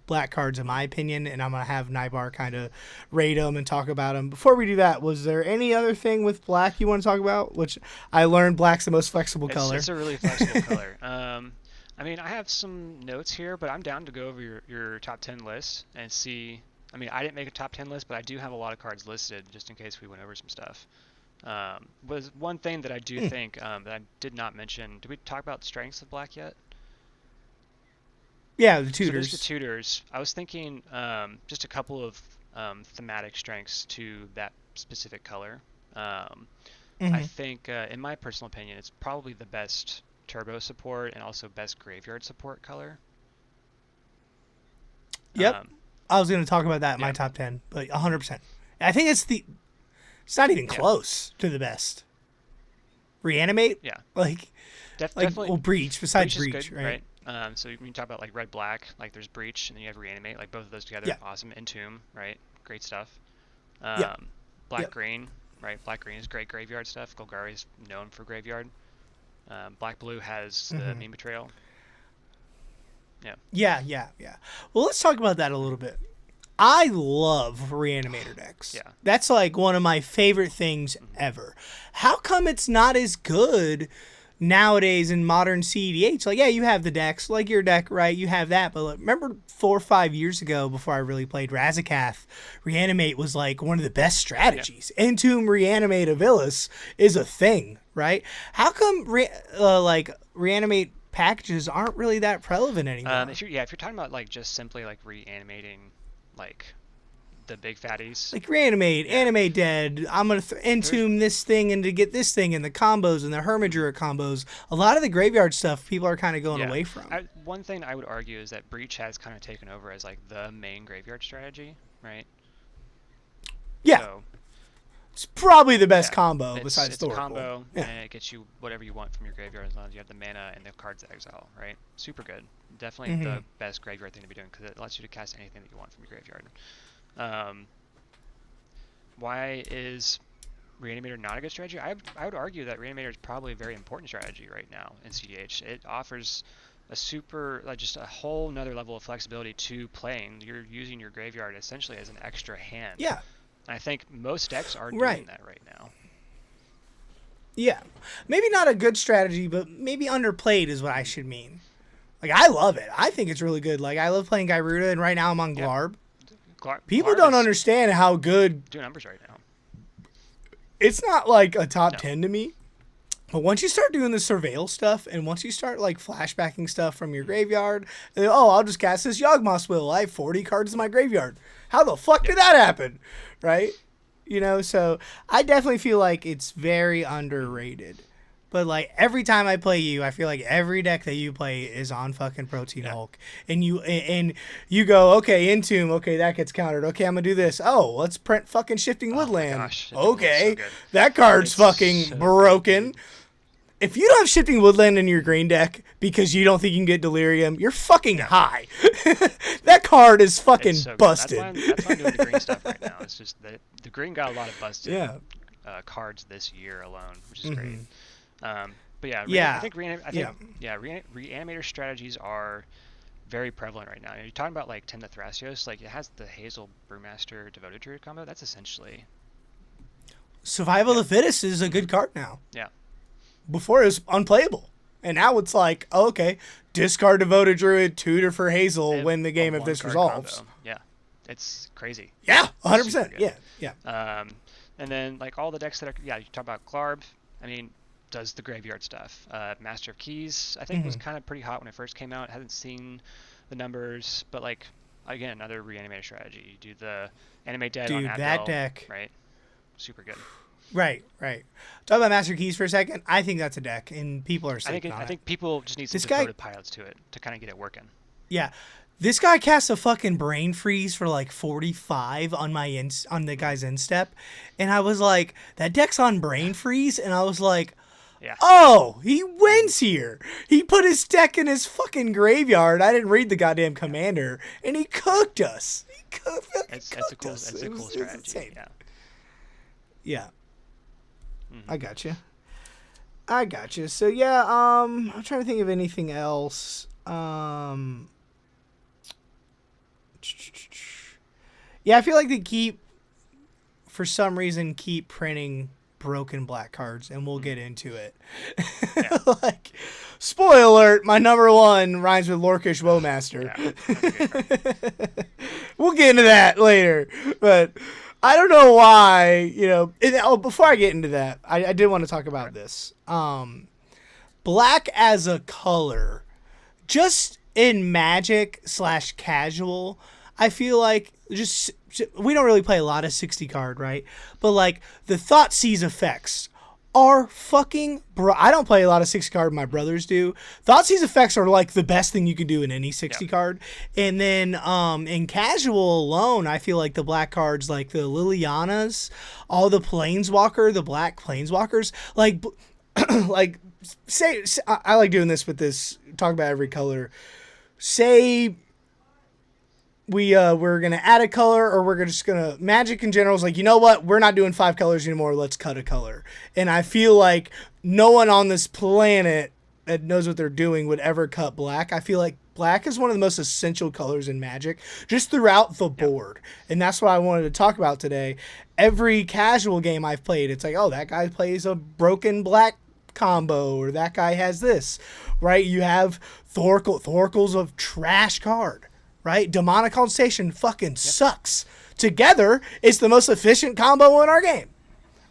black cards in my opinion, and I'm going to have Nybar kind of rate them and talk about them. Before we do that, was there any other thing with black you want to talk about? Which I learned black's the most flexible color. It's a really flexible color. I mean, I have some notes here, but I'm down to go over your top 10 list and see. I mean, I didn't make a top 10 list, but I do have a lot of cards listed just in case we went over some stuff. Was one thing that I do think that I did not mention. Did we talk about strengths of black yet? Yeah, the tutors. So there's the tutors. I was thinking just a couple of thematic strengths to that specific color. I think, in my personal opinion, it's probably the best turbo support and also best graveyard support color. Yep. I was going to talk about that in my top 10, but 100%. I think it's not even close to the best. Reanimate? Yeah. Like, definitely. Well, Breach, besides Breach Breach, good, right? So when you talk about like red black, like there's Breach and then you have Reanimate, like both of those together, awesome. Entomb, right? Great stuff. Black green, right? Black green is great graveyard stuff. Golgari is known for graveyard. Black blue has the Meme Betrayal. Yeah. Well, let's talk about that a little bit. I love Reanimator decks. Yeah. That's like one of my favorite things ever. How come it's not as good nowadays in modern CEDH? Like, yeah, you have the decks, like your deck, right? You have that. But like, remember 4 or 5 years ago, before I really played Razakath, Reanimate was like one of the best strategies. Yeah. Entomb Reanimate Avilis is a thing, right? How come Reanimate packages aren't really that prevalent anymore? If you're talking about like just simply like reanimating like the big fatties, like Reanimate, Animate Dead, I'm gonna entomb this thing and to get this thing and the combos and the Hermidura combos. A lot of the graveyard stuff people are kind of going away from. One thing I would argue is that Breach has kind of taken over as like the main graveyard strategy, right? Yeah. So, It's probably the best Yeah, combo it's besides it's a Thoracle. combo, Yeah. and it gets you whatever you want from your graveyard as long as you have the mana and the cards to exile, right? Super good. Definitely Mm-hmm. the best graveyard thing to be doing because it allows you to cast anything that you want from your graveyard. Um, why is Reanimator not a good strategy? I would argue that Reanimator is probably a very important strategy right now in CDH. It offers a super, like just a whole nother level of flexibility to playing. You're using your graveyard essentially as an extra hand. Yeah. And I think most decks are doing Right. that right now. Yeah. Maybe not a good strategy, but maybe underplayed is what I should mean. Like, I love it. I think it's really good. Like, I love playing Gyruda, and right now I'm on Yeah. Glarb. People Glarb don't is understand how good... doing numbers right now. It's not, like, a top No. 10 to me. But once you start doing the surveil stuff, and once you start, like, flashbacking stuff from your graveyard, and, oh, I'll just cast this Yawgmoth's Will. I have 40 cards in my graveyard. How the fuck did that happen? Right? You know, so I definitely feel like it's very underrated. But, like, every time I play you, I feel like every deck that you play is on fucking Protein Hulk. And you go, okay, Entomb, okay, that gets countered. Okay, I'm going to do this. Oh, let's print fucking Shifting Woodland. Gosh, Shifting Woodland's Okay, so good. that card's It's fucking so broken. good. If you don't have Shifting Woodland in your green deck because you don't think you can get Delirium, you're fucking high. That card is fucking It's so good. busted. That's why I'm doing the green stuff right now. It's just that the green got a lot of busted Yeah. cards this year alone, which is Mhm. great. But yeah, Yeah. I think Reanimator strategies are very prevalent right now. You're talking about like Tim the Thrasios, like it has the Hazel Brewmaster Devoted Druid combo. That's essentially Survival of the Fittest is a good card now. yeah. Before it was unplayable. And now it's like, oh, okay, discard Devoted Druid, tutor for Hazel, And win the game a if this one-card resolves. combo. Yeah, it's crazy. Yeah, 100%. Super good. Yeah. And then like all the decks that are you talk about Glarb. I mean, does the graveyard stuff. Master of Keys, I think was kind of pretty hot when it first came out. Hasn't seen the numbers, but like again, another Reanimator strategy. You do the Animate Dead on Dude, Advil, that deck. right? Super good. Right. Talk about Master Keys for a second. I think that's a deck, and people are sleeping on I it. think people just need some This guy- devoted pilots to it to kind of get it working. Yeah. This guy casts a fucking Brain Freeze for like 45 on on the guy's instep. And I was like, that deck's on Brain Freeze? And I was like, Yeah. oh, he wins here. He put his deck in his fucking graveyard. I didn't read the goddamn commander. And he cooked us. It's a cool strategy. insane. Yeah. Yeah. Mm-hmm. I got you. So yeah, I'm trying to think of anything else. Yeah, I feel like they for some reason, keep printing broken black cards, and we'll get into it. Yeah. Like, spoiler alert, my number one rhymes with Lorkish Bowmaster. Yeah. We'll get into that later, but I don't know why, before I get into that, I did want to talk about this. Black as a color, just in Magic / casual, I feel like we don't really play a lot of 60 card, right? But like the Thoughtseize effects are fucking I don't play a lot of 60 card, my brothers do. Thoughtseize effects are like the best thing you can do in any 60 card. And then in casual alone, I feel like the black cards like the Lilianas, all the the black Planeswalkers, like like say I like doing this with this, talk about every color. Say we're gonna add a color, or we're just gonna Magic in general is like, you know what, we're not doing 5 colors anymore, let's cut a color. And I feel like no one on this planet that knows what they're doing would ever cut black. I feel like black is one of the most essential colors in Magic, just throughout the board. And that's what I wanted to talk about today. Every casual game I've played, it's like, oh, that guy plays a broken black combo, or that guy has this, right? You have Thorkel's a trash card, right? Demonic Consultation fucking sucks. Together, it's the most efficient combo in our game,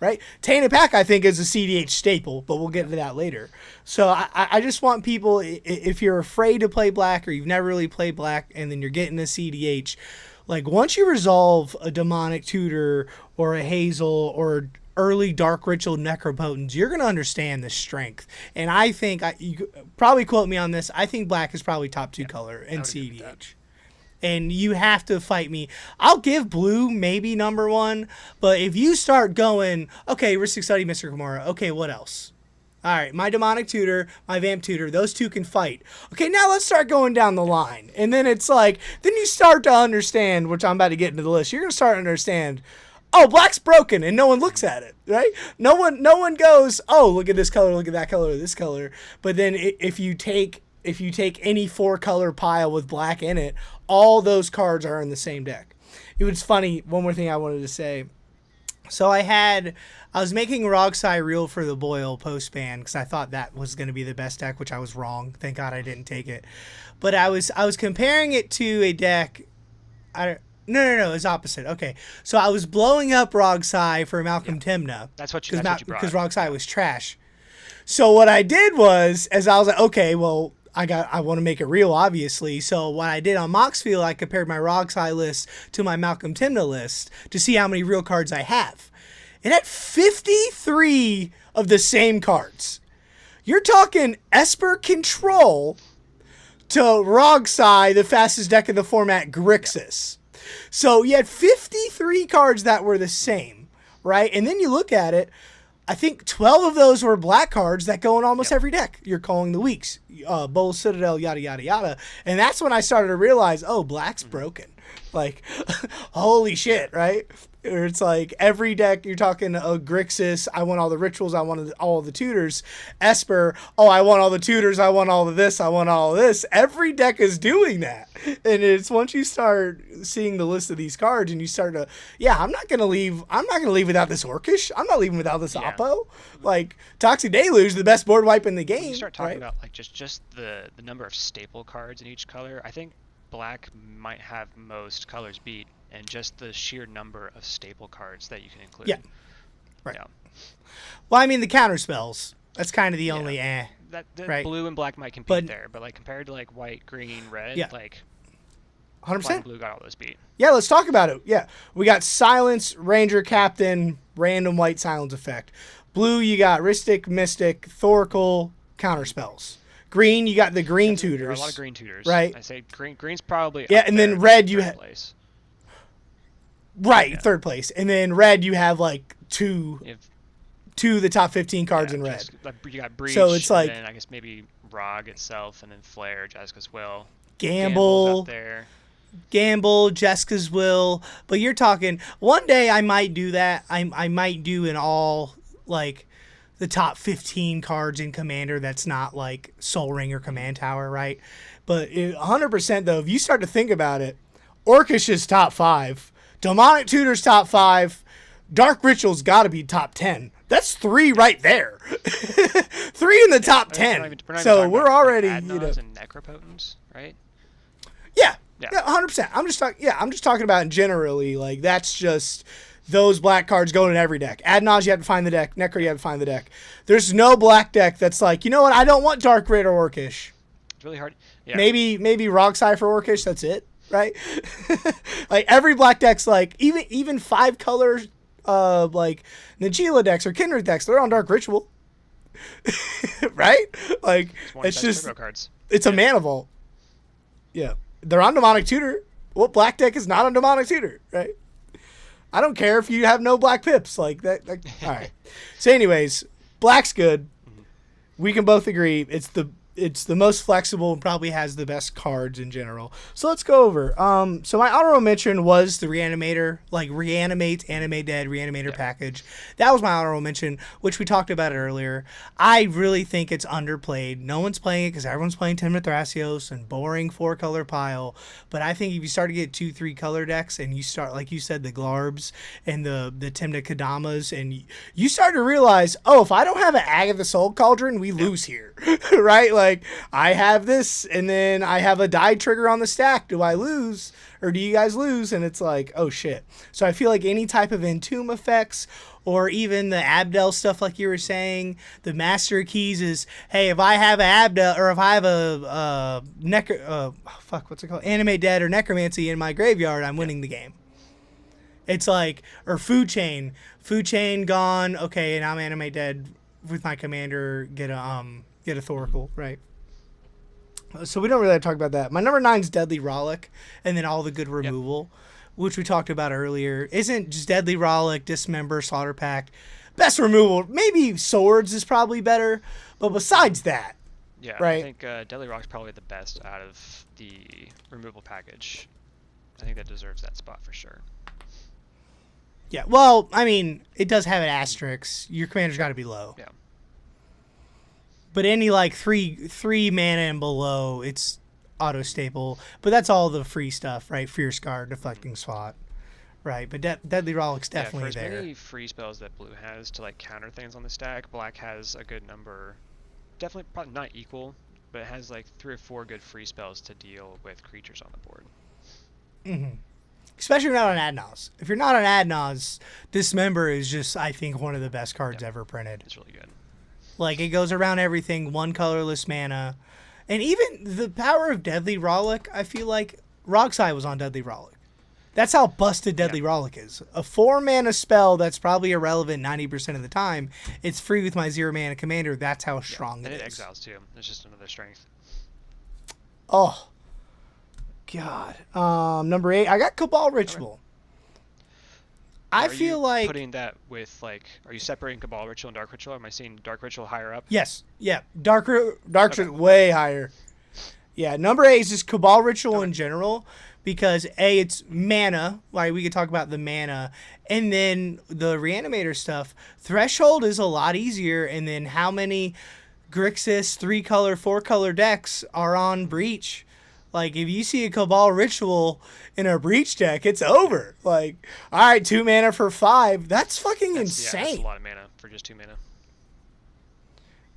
right? Tainted Pack, I think, is a CDH staple, but we'll get into that later. So I just want people, if you're afraid to play black, or you've never really played black, and then you're getting a CDH, like once you resolve a Demonic Tutor or a Hazel or early Dark Ritual Necropotence, you're going to understand the strength. And I think, you probably quote me on this, I think black is probably top 2 color in CDH. and you have to fight me. I'll give blue maybe number one, but if you start going, okay, Ristic Study, Mr. Kimura, okay, what else? All right, my Demonic Tutor, my Vamp Tutor, those two can fight. Okay, now let's start going down the line. And then it's like, then you start to understand, which I'm about to get into the list. You're going to start to understand, oh, black's broken, and no one looks at it, right? No one goes, oh, look at this color, look at that color, this color. But then if you take any 4-color pile with black in it, all those cards are in the same deck. It was funny, one more thing I wanted to say. So I was making Rogsai Reel for the Boyle post-ban because I thought that was going to be the best deck, which I was wrong. Thank God I didn't take it. But I was comparing it to a deck. No, it was opposite. Okay, so I was blowing up Rogsai for Malcolm Timna. That's what you brought. Because Rogsai was trash. So what I did was, as I was like, okay, well, I want to make it real, obviously. So what I did on Moxfield, I compared my Rogsai list to my Malcolm Timna list to see how many real cards I have. It had 53 of the same cards. You're talking Esper Control to Rogsai, the fastest deck in the format, Grixis. So you had 53 cards that were the same, right? And then you look at it, I think 12 of those were black cards that go in almost every deck. You're calling the weeks, Bowl, Citadel, yada, yada, yada. And that's when I started to realize, oh, black's broken. Like, holy shit, right? Or it's like every deck, you're talking Grixis, I want all the rituals, I want all the tutors. Esper, oh, I want all the tutors, I want all of this, I want all of this. Every deck is doing that. And it's once you start seeing the list of these cards and you start to, I'm not gonna leave without this Orcish. I'm not leaving without this Oppo. Like, Toxic Deluge, the best board wipe in the game. When you start talking about like just the number of staple cards in each color, I think black might have most colors beat, and just the sheer number of staple cards that you can include. Yeah. Right. Yeah. Well, I mean, the counter spells. That's kind of the only that right? Blue and black might compete there, but like compared to like white, green, red, like 100%. Black and blue got all those beat. Yeah, let's talk about it. Yeah. We got Silence, Ranger, Captain, random white silence effect. Blue, you got Ristic, Mystic, Thoracle, counter spells. Green, you got the green tutors. There are a lot of green tutors. Right. I say green's probably and then red you have Right, third place. And then red, you have like two of the top 15 cards in red. You got Breach, so it's like, and then I guess maybe Rog itself, and then Flare, Jessica's Will. Gamble, up there. Gamble, Jessica's Will. But you're talking, one day I might do that. I might do an all, like, the top 15 cards in Commander that's not like Soul Ring or Command Tower, right? But 100% though, if you start to think about it, Orcish is top 5. Demonic Tutor's top 5. Dark Ritual's got to be top 10. That's 3 right there. 3 in the top 10. So we're already, like Adnons and Necropotence, right? Yeah, 100%. I'm just talking about generally, like, that's just those black cards going in every deck. Adnons, you have to find the deck. Necro, you have to find the deck. There's no black deck that's like, you know what? I don't want Dark Rid or Orcish. It's really hard. Yeah. Maybe Rogsai for Orcish. That's it, right? Like every black deck's like even 5 colors, like Nagila decks or Kindred decks. They're on Dark Ritual, right? Like it's just cards. It's a mana vault. Yeah, they're on Demonic Tutor. What black deck is not on Demonic Tutor, right? I don't care if you have no black pips like that. All right. So, anyways, black's good. We can both agree it's the most flexible and probably has the best cards in general. So let's go over. So my honorable mention was the Reanimator, like Reanimate, Anime Dead, Reanimator package. That was my honorable mention, which we talked about earlier. I really think it's underplayed. No one's playing it because everyone's playing Timna Thrasios and boring 4-color pile. But I think if you start to get 2-3 color decks and you start, like you said, the Glarbs and the Timna Kadamas, and you start to realize, oh, if I don't have an Agatha Soul Cauldron, we lose here, right? Like, I have this, and then I have a die trigger on the stack. Do I lose, or do you guys lose? And it's like, oh shit. So I feel like any type of Entomb effects, or even the Abdel stuff, like you were saying, the Master Keys is, hey, if I have an Abdel, or if I have a Animate Dead or Necromancy in my graveyard, I'm winning the game. It's like, or Food Chain gone. Okay, and I'm Animate Dead with my commander. Get a Thoracle, right? So we don't really talk about that. My number 9 is Deadly Rollick, and then all the good Yep. removal, which we talked about earlier. Isn't just Deadly Rollick, Dismember, Slaughter Pact, best removal? Maybe Swords is probably better, but besides that, Yeah, right? I think Deadly Rock's probably the best out of the removal package. I think that deserves that spot for sure. Yeah, well, I mean, it does have an asterisk. Your commander's got to be low. Yeah. But any like three mana and below, it's auto staple. But that's all the free stuff, right? Fierce Guard, Deflecting Swat, right? But Deadly Rollick's definitely for as there. many free spells that blue has to like counter things on the stack, black has a good number. Definitely, probably not equal, but it has like 3 or 4 good free spells to deal with creatures on the board. Mm-hmm. Especially if you're not on Adnos. If you're not on Adnos, Dismember is just, I think, one of the best cards ever printed. It's really good. Like, it goes around everything, 1 colorless mana. And even the power of Deadly Rollick, I feel like Roxai was on Deadly Rollick. That's how busted Deadly Rollick is. A 4 mana spell that's probably irrelevant 90% of the time. It's free with my 0 mana commander. That's how strong it is. And it exiles too. It's just another strength. Oh. God. Number 8, I got Cabal Ritual. I feel like putting that with like, are you separating Cabal Ritual and Dark Ritual? Am I seeing Dark Ritual higher up? Yes. Yeah. Dark Ritual way higher. Yeah. Number 8 is just Cabal Ritual in general because A, it's mana. Like we could talk about the mana, and then the Reanimator stuff. Threshold is a lot easier, and then how many Grixis 3-color, 4-color decks are on Breach? Like, if you see a Cabal Ritual in a Breach deck, it's over. Like, all right, 2 mana for 5. That's fucking insane. Yeah, that's a lot of mana for just 2 mana.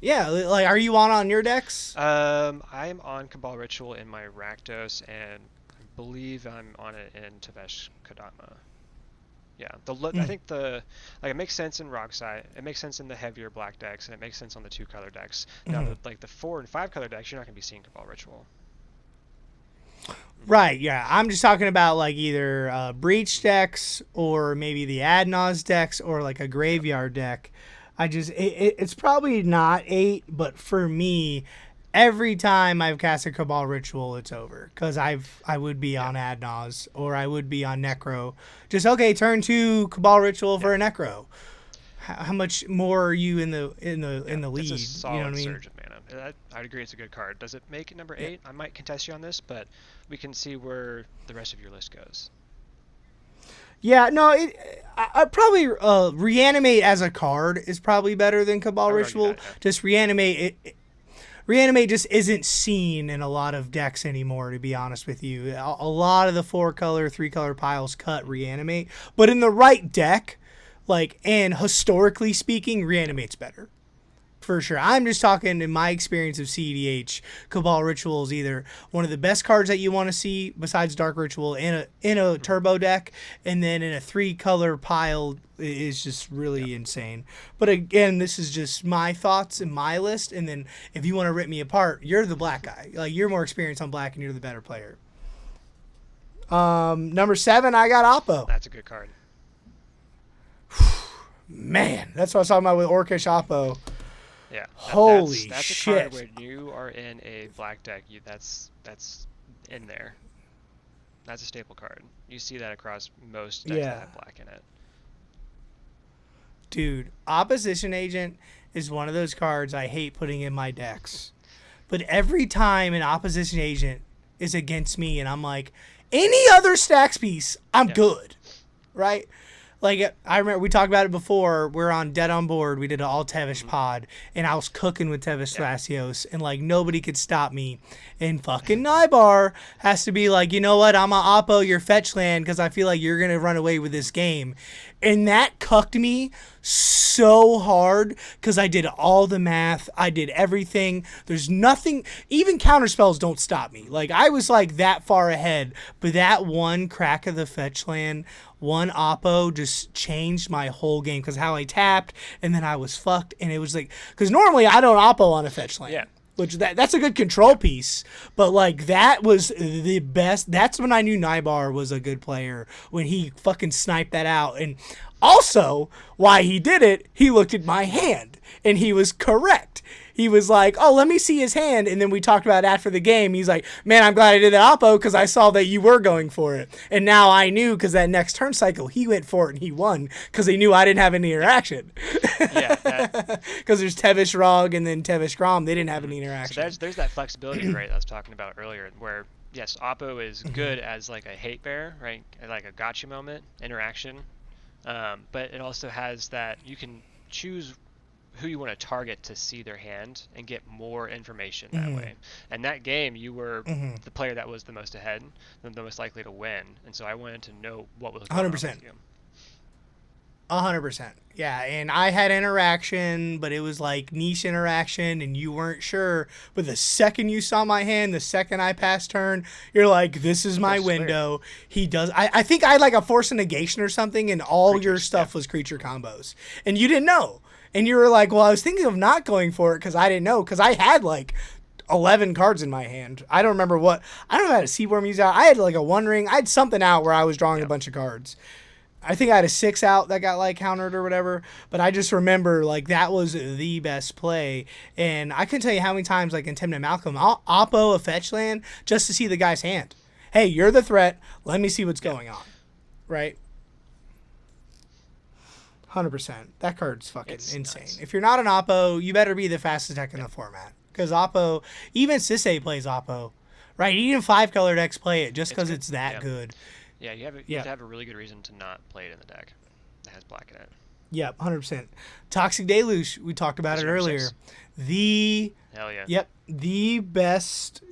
Yeah, like, are you on your decks? I'm on Cabal Ritual in my Rakdos, and I believe I'm on it in Tevesh Kodama. Yeah, I think it makes sense in Rockside. It makes sense in the heavier black decks, and it makes sense on the 2-color decks. Now, the 4 and 5-color decks, you're not going to be seeing Cabal Ritual. Right, yeah. I'm just talking about like either Breach decks or maybe the Adnos decks or like a Graveyard deck. It's probably not 8, but for me, every time I've cast a Cabal Ritual, it's over because I would be on Adnos or I would be on Necro. Just okay, turn 2 Cabal Ritual for a Necro. How much more are you in the lead? It's a solid you know what I mean? surge of mana. I'd agree it's a good card. Does it make it number 8? I might contest you on this, but we can see where the rest of your list goes. Yeah, no, I probably Reanimate as a card is probably better than Cabal Ritual. Just Reanimate Reanimate just isn't seen in a lot of decks anymore, to be honest with you. A lot of the 4-color, 3-color piles cut Reanimate, but in the right deck, and historically speaking, Reanimate's better. For sure. I'm just talking in my experience of CEDH, Cabal Ritual is either one of the best cards that you want to see besides Dark Ritual in a turbo deck, and then in a 3-color pile is just really insane. But again, this is just my thoughts and my list, and then if you want to rip me apart, you're the black guy. Like, you're more experienced on black and you're the better player. Number 7, I got Oppo. That's a good card. Man, that's what I was talking about with Orcish Oppo. Yeah. Holy that's shit. a card when you are in a black deck, that's in there. That's a staple card. You see that across most decks that have black in it. Dude, Opposition Agent is one of those cards I hate putting in my decks. But every time an Opposition Agent is against me and I'm like, any other stacks piece, I'm good. Right? Like, I remember we talked about it before. We're on Dead on Board. We did an all Tevesh pod, and I was cooking with Tevesh Thrasios, and, nobody could stop me. And fucking Nybar has to be like, you know what? I'm going to oppo your fetch land because I feel like you're going to run away with this game. And that cucked me so hard because I did all the math. I did everything. There's nothing. Even counterspells don't stop me. I was, that far ahead. But that one crack of the fetch land, one oppo just changed my whole game because how I tapped and then I was fucked. And it was because normally I don't oppo on a fetch land. Yeah. Which that's a good control piece, but that was the best. That's when I knew Nybar was a good player, when he fucking sniped that out. And Also, why he did it, he looked at my hand, and he was correct. He was like, oh, let me see his hand. And then we talked about it after the game. He's like, man, I'm glad I did the oppo because I saw that you were going for it. And now I knew because that next turn cycle, he went for it and he won because he knew I didn't have any interaction. Yeah. Because there's Tevish Rog and then Tevish Grom. They didn't have any interaction. So there's that flexibility, right, that I was talking about earlier, where, yes, oppo is good as like a hate bear, right, like a gotcha moment, interaction. But it also has that you can choose who you want to target to see their hand and get more information that way. And that game, you were the player that was the most ahead, the most likely to win. And so I wanted to know what was going on with you. 100%. Yeah, and I had interaction, but it was like niche interaction, and you weren't sure. But the second you saw my hand, the second I passed turn, you're like, this is my window. Clear. He does. I think I had like a force of negation or something, and all your stuff was creature combos. And you didn't know. And you were like, well, I was thinking of not going for it because I didn't know, because I had like 11 cards in my hand. I don't remember what. I don't know how to Seaborn Muse out. I had like a One Ring. I had something out where I was drawing a bunch of cards. I think I had a 6 out that got like countered or whatever, but I just remember like that was the best play. And I couldn't tell you how many times like in Tim and Malcolm, I'll oppo a fetch land just to see the guy's hand. Hey, you're the threat. Let me see what's going on. Right? 100%. That card's fucking insane. Nuts. If you're not an oppo, you better be the fastest deck in the format. Because oppo, even Sisse plays oppo. Right? Even 5-color decks play it just because it's that good. Yeah, you have to have a really good reason to not play it in the deck that has black in it. Yep, 100%. Toxic Deluge, we talked about it earlier. Hell yeah. Yep, the best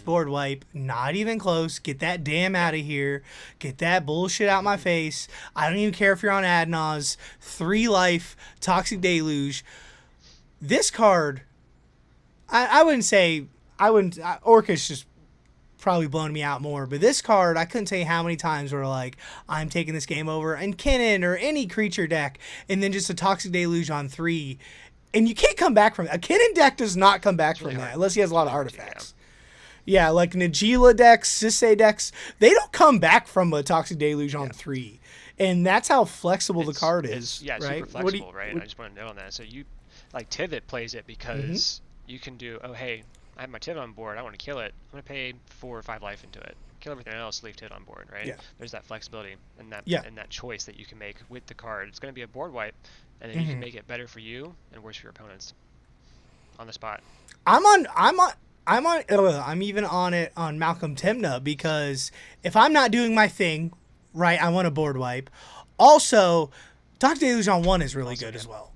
board wipe. Not even close. Get that damn out of here. Get that bullshit out my face. I don't even care if you're on Adnaz. 3 life, Toxic Deluge. This card, I wouldn't say, Orcus just probably blown me out more, but this card, I couldn't tell you how many times where like, I'm taking this game over, and Kinnan or any creature deck, and then just a Toxic Deluge on 3, and you can't come back from that. A Kinnan deck does not come back from that, unless he has a lot of artifacts. Yeah, like Najila decks, Sisse decks, they don't come back from a Toxic Deluge on 3, and that's how flexible the card is. Yeah, it's super flexible, right? I just want to note on that. So you, like Tivit plays it because you can do, oh hey, I have my Tivit on board, I want to kill it, I'm going to pay 4 or 5 life into it. Kill everything else, leave Tivit on board, right? Yeah. There's that flexibility and that choice that you can make with the card. It's going to be a board wipe, and then you can make it better for you and worse for your opponents on the spot. I'm even on it on Malcolm Timna, because if I'm not doing my thing, right, I want a board wipe. Also, Dr. Deluge on 1 is really good as well.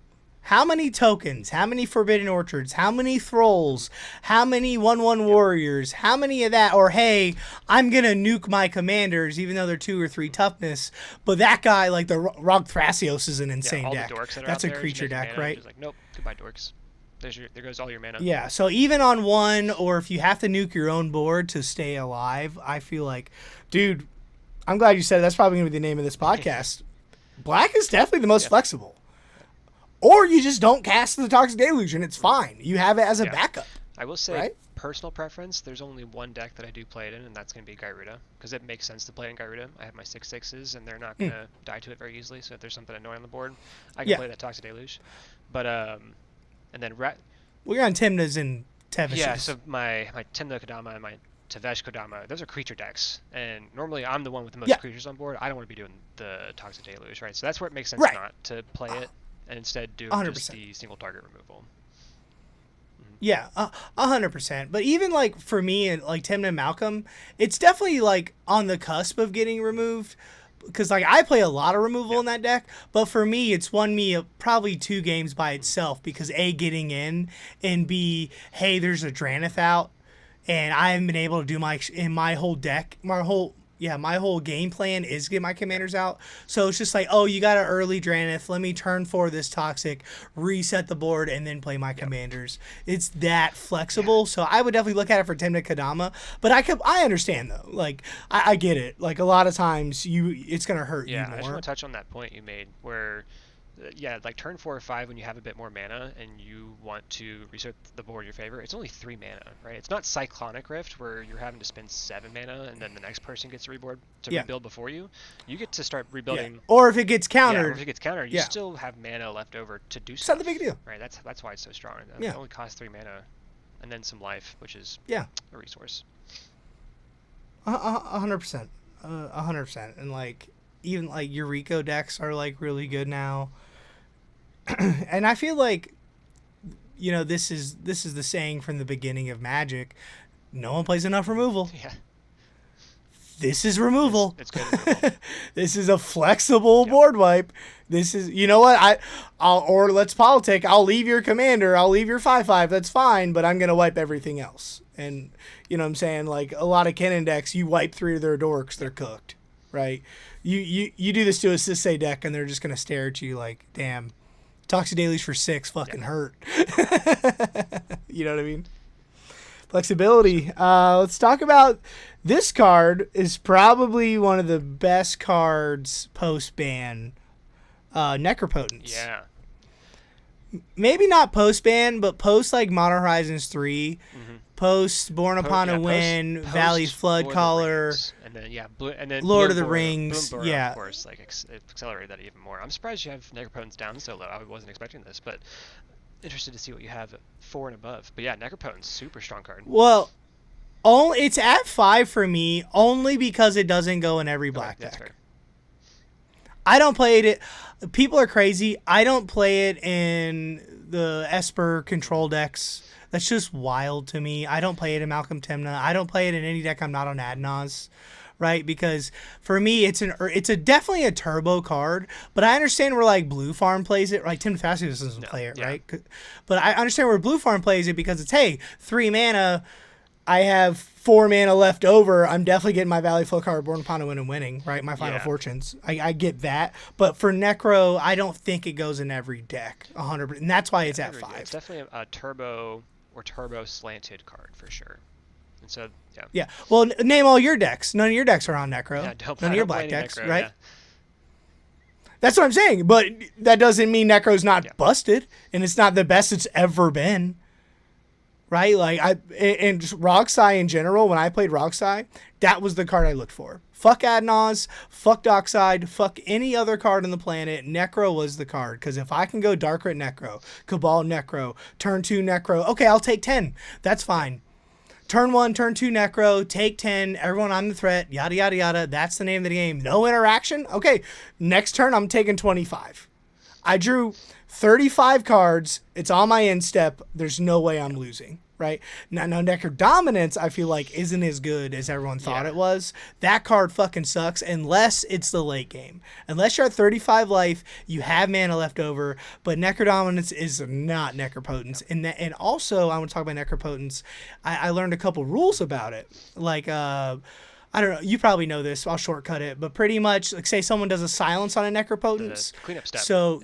How many tokens? How many Forbidden Orchards? How many Thralls? How many 1/1 Warriors? How many of that? Or, hey, I'm going to nuke my commanders, even though they're 2 or 3 toughness. But that guy, like the Rog Thrasios, is an insane all deck. The dorks that are That's out a there, creature deck, mana, right? just like, nope, goodbye, dorks. There goes all your mana. Yeah, so even on 1, or if you have to nuke your own board to stay alive, I feel like, dude, I'm glad you said it. That's probably going to be the name of this podcast. Black is definitely the most flexible. Or you just don't cast the Toxic Deluge, and it's fine. You have it as a backup. I will say, personal preference, there's only one deck that I do play it in, and that's going to be Gyruda, because it makes sense to play in Gyruda. I have my 6/6s, and they're not going to die to it very easily, so if there's something annoying on the board, I can play that Toxic Deluge. But, and then... We're on Timna's and Tevish's. Yeah, so my Timna Kodama and my Tevesh Kodama, those are creature decks, and normally I'm the one with the most creatures on board. I don't want to be doing the Toxic Deluge, right? So that's where it makes sense not to play it, and instead do 100%. Just the single target removal. Yeah, 100%. But even like for me and like Tim and Malcolm, it's definitely like on the cusp of getting removed, because like I play a lot of removal in that deck. But for me, it's won me probably 2 games by itself, because A, getting in, and B, hey, there's a Dranith out, and I haven't been able to do my whole deck, my whole game plan is get my commanders out. So it's just like, oh, you got an early Dranith. Let me turn for this Toxic, reset the board, and then play my commanders. It's that flexible. So I would definitely look at it for Timna Kodama. But I understand, though. Like, I get it. Like, a lot of times, it's going to hurt you more. I just want to touch on that point you made where yeah, like turn 4 or 5 when you have a bit more mana and you want to reset the board in your favor, it's only 3 mana, right? It's not Cyclonic Rift where you're having to spend 7 mana and then the next person gets to rebuild before you. You get to start rebuilding. Or if it gets countered. Or if it gets countered, you still have mana left over to do it's stuff. not the big deal. Right, that's why it's so strong. It only costs 3 mana and then some life, which is a resource. 100%. 100%. And like even like Eureka decks are like really good now. And I feel like, you know, this is the saying from the beginning of Magic: no one plays enough removal. Yeah. This is removal. It's good removal. This is a flexible board wipe. This is, you know what, or let's politic. I'll leave your commander. I'll leave your 5/5. That's fine, but I'm gonna wipe everything else. And you know what I'm saying, like a lot of Kennen decks, you wipe 3 of their dorks, they're cooked, right? You do this to a Sisei deck, and they're just gonna stare at you like, damn, Toxic Dailies for 6 fucking hurt. You know what I mean? Flexibility. Let's talk about this card. Is probably one of the best cards post ban. Necropotence. Yeah. Maybe not post ban, but post like Modern Horizons 3, post Born Upon a Wind, Valley Floodcaller, and then and then Lord of the Rings. Bloom, of course, like accelerate that even more. I'm surprised you have Necropotence down so low. I wasn't expecting this, but interested to see what you have at 4 and above. But yeah, Necropotence, super strong card. Well, it's at 5 for me only because it doesn't go in every black deck. Fair. I don't play it. People are crazy. I don't play it in the Esper control decks. That's just wild to me. I don't play it in Malcolm Timna. I don't play it in any deck I'm not on Adnaz, right? Because for me, it's definitely a turbo card. But I understand where like Blue Farm plays it. Like Tim Fassi doesn't play it, right? But I understand where Blue Farm plays it because it's 3 mana. I have 4 mana left over. I'm definitely getting my Valley Floodcaller, Born Upon a Wind, and winning, right? My Final Fortunes. I get that. But for Necro, I don't think it goes in every deck 100%. And that's why it's at 5. It's definitely a turbo or turbo slanted card for sure. And so, Yeah. Well, name all your decks. None of your decks are on Necro. Yeah, None of your black decks, Necro, right? Yeah. That's what I'm saying. But that doesn't mean Necro's not busted. And it's not the best it's ever been. Right, like and just Roxai in general. When I played Roxai, that was the card I looked for. Fuck Adnaz, fuck Dockside, fuck any other card on the planet. Necro was the card because if I can go Darkrit Necro, Cabal Necro, turn 2 Necro, okay, I'll take 10. That's fine. Turn 1, turn 2 Necro, take 10. Everyone, I'm the threat. Yada yada yada. That's the name of the game. No interaction. Okay, next turn I'm taking 25. I drew 35 cards. It's on my end step. There's no way I'm losing, right? Now Necro Dominance, I feel like, isn't as good as everyone thought it was. That card fucking sucks unless it's the late game. Unless you're at 35 life, you have mana left over, but Necro Dominance is not Necropotence. And also, I want to talk about Necropotence. I learned a couple rules about it. Like, I don't know. You probably know this. I'll shortcut it. But pretty much, like, say someone does a silence on a Necropotence. Cleanup step. So,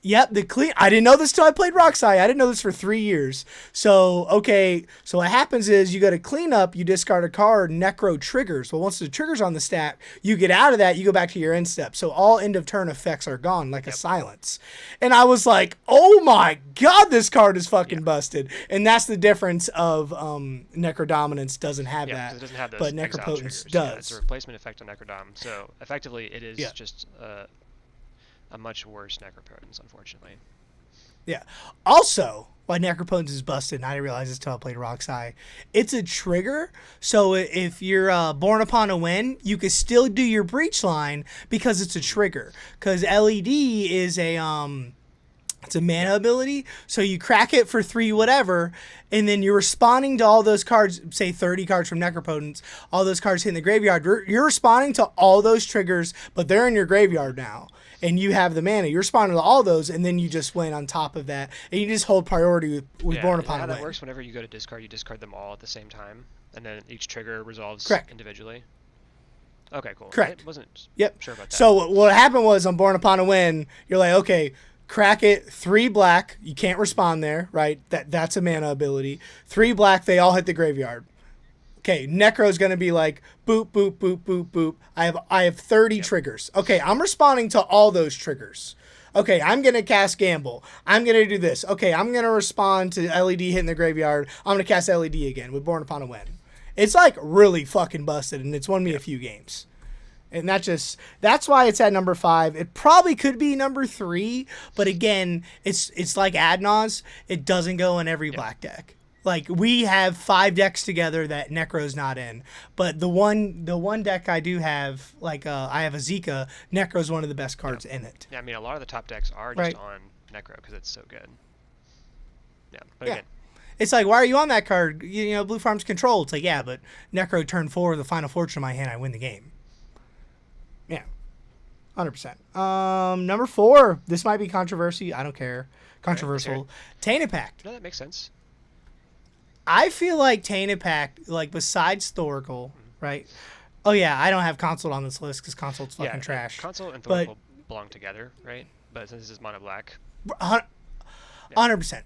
Yep, I didn't know this till I played Roxai. I didn't know this for 3 years. So, okay, so what happens is you go to clean up, you discard a card, Necro triggers. Well, once the trigger's on the stack, you get out of that, you go back to your end step. So all end of turn effects are gone, like a silence. And I was like, oh my god, this card is fucking busted. And that's the difference of Necro Dominance doesn't have that. It doesn't have those but Necropotence does. Yeah, it's a replacement effect on Necrodom. So effectively, it is just a much worse Necropotence, unfortunately. Yeah. Also, why Necropotence is busted, and I didn't realize this until I played Roxai, it's a trigger. So if you're Born Upon a Wind, you can still do your Breach line because it's a trigger. Because LED is it's a mana ability, so you crack it for 3 whatever, and then you're responding to all those cards, say 30 cards from Necropotence, all those cards hitting the graveyard. You're responding to all those triggers, but they're in your graveyard now. And you have the mana. You're responding to all those, and then you just win on top of that. And you just hold priority with Born Upon a Wind. How that works, whenever you go to discard, you discard them all at the same time, and then each trigger resolves individually. Okay, cool. Correct. I wasn't sure about that. So what happened was on Born Upon a Wind, you're like, okay, crack it, 3 black. You can't respond there, right? That's a mana ability. 3 black, they all hit the graveyard. Okay, Necro's going to be like, boop, boop, boop, boop, boop. I have 30 triggers. Okay, I'm responding to all those triggers. Okay, I'm going to cast Gamble. I'm going to do this. Okay, I'm going to respond to LED hitting the graveyard. I'm going to cast LED again with Born Upon a Wind. It's like really fucking busted, and it's won me a few games. And that's why it's at number 5. It probably could be number 3, but again, it's like Adnaz. It doesn't go in every black deck. Like, we have 5 decks together that Necro's not in. But the one deck I do have, like, I have a Zika, Necro's one of the best cards in it. Yeah, I mean, a lot of the top decks are just on Necro because it's so good. Yeah, but again. It's like, why are you on that card? You know, Blue Farm's Control. It's like, yeah, but Necro turn 4, the Final Fortune in my hand, I win the game. Yeah, 100%. Number 4, this might be controversy. I don't care. Controversial. Tainted Pact. No, that makes sense. I feel like Tainted Pact, like, besides Thorical, right? Oh, yeah, I don't have Consult on this list because Consult's fucking trash. Consult and Thorical belong together, right? But since this is mono black. 100%.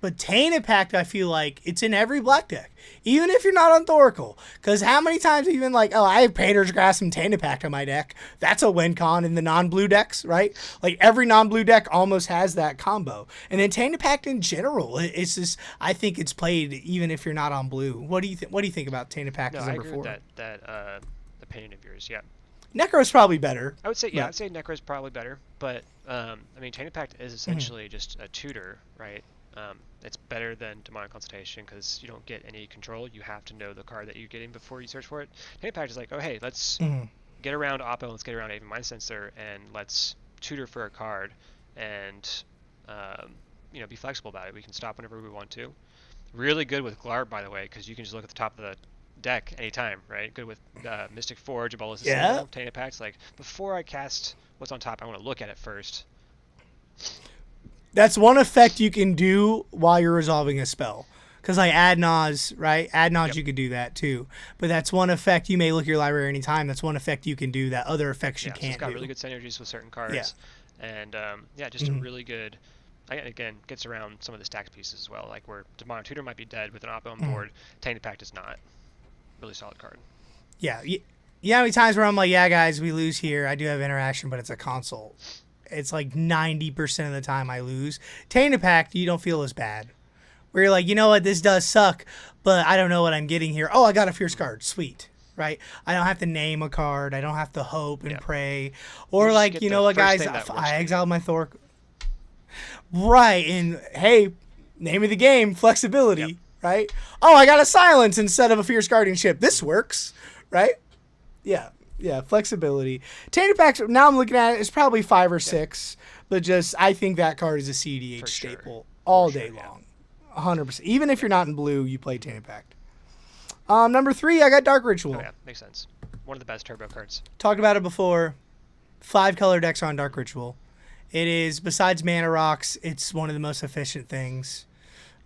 But Tainted Pact, I feel like it's in every black deck, even if you're not on Thorical. Because how many times have you been like, oh, I have Painter's Grasp and Tainted Pact on my deck. That's a win con in the non-blue decks, right? Like, every non-blue deck almost has that combo. And then Tainted Pact in general, it's just, I think it's played even if you're not on blue. What do you think about Tainted Pact as number 4? I agree with that opinion of yours, yeah. Necro's probably better. I would say, I'd say Necro's probably better, but I mean, Tainted Pact is essentially just a tutor, right? It's better than Demonic Consultation because you don't get any control. You have to know the card that you're getting before you search for it. Tainted Pact is like, oh hey, let's get around Oppo, let's get around Aven Mind Sensor, and let's tutor for a card, and you know, be flexible about it. We can stop whenever we want to. Really good with Glarb, by the way, because you can just look at the top of the deck anytime, right? Good with Mystic Forge, Abolis, Tainted Pact. Like, before I cast what's on top, I want to look at it first. That's one effect you can do while you're resolving a spell. Because, like, Adnaz, right? Adnaz, you could do that, too. But that's one effect. You may look at your library anytime. That's one effect you can do that other effects you can't do. It's got really good synergies with certain cards. And, just a really good... Again, gets around some of the stacked pieces as well. Like, where Demonic Tutor might be dead with an Oppo on board, Tainted Pact is not. Really solid card. Yeah. How many times where I'm like, yeah, guys, we lose here. I do have interaction, but it's a consult. It's like 90% of the time I lose. Tainted Pact, you don't feel as bad. Where you're like, you know what, this does suck, but I don't know what I'm getting here. Oh, I got a Fierce card. Sweet. Right? I don't have to name a card. I don't have to hope and pray. Or like, you know what, guys, I exiled my Thor. Right. And hey, name of the game, flexibility. Right? Oh, I got a Silence instead of a Fierce Guardianship. This works. Right? Yeah, flexibility. Tainted Pact, now I'm looking at it, it's probably 5 or 6, but just, I think that card is a CDH staple all day long. 100%. Even if you're not in blue, you play Tainted Pact. Number 3, I got Dark Ritual. Oh, yeah, makes sense. One of the best turbo cards. Talked about it before. 5 color decks are on Dark Ritual. It is, besides mana rocks, it's one of the most efficient things.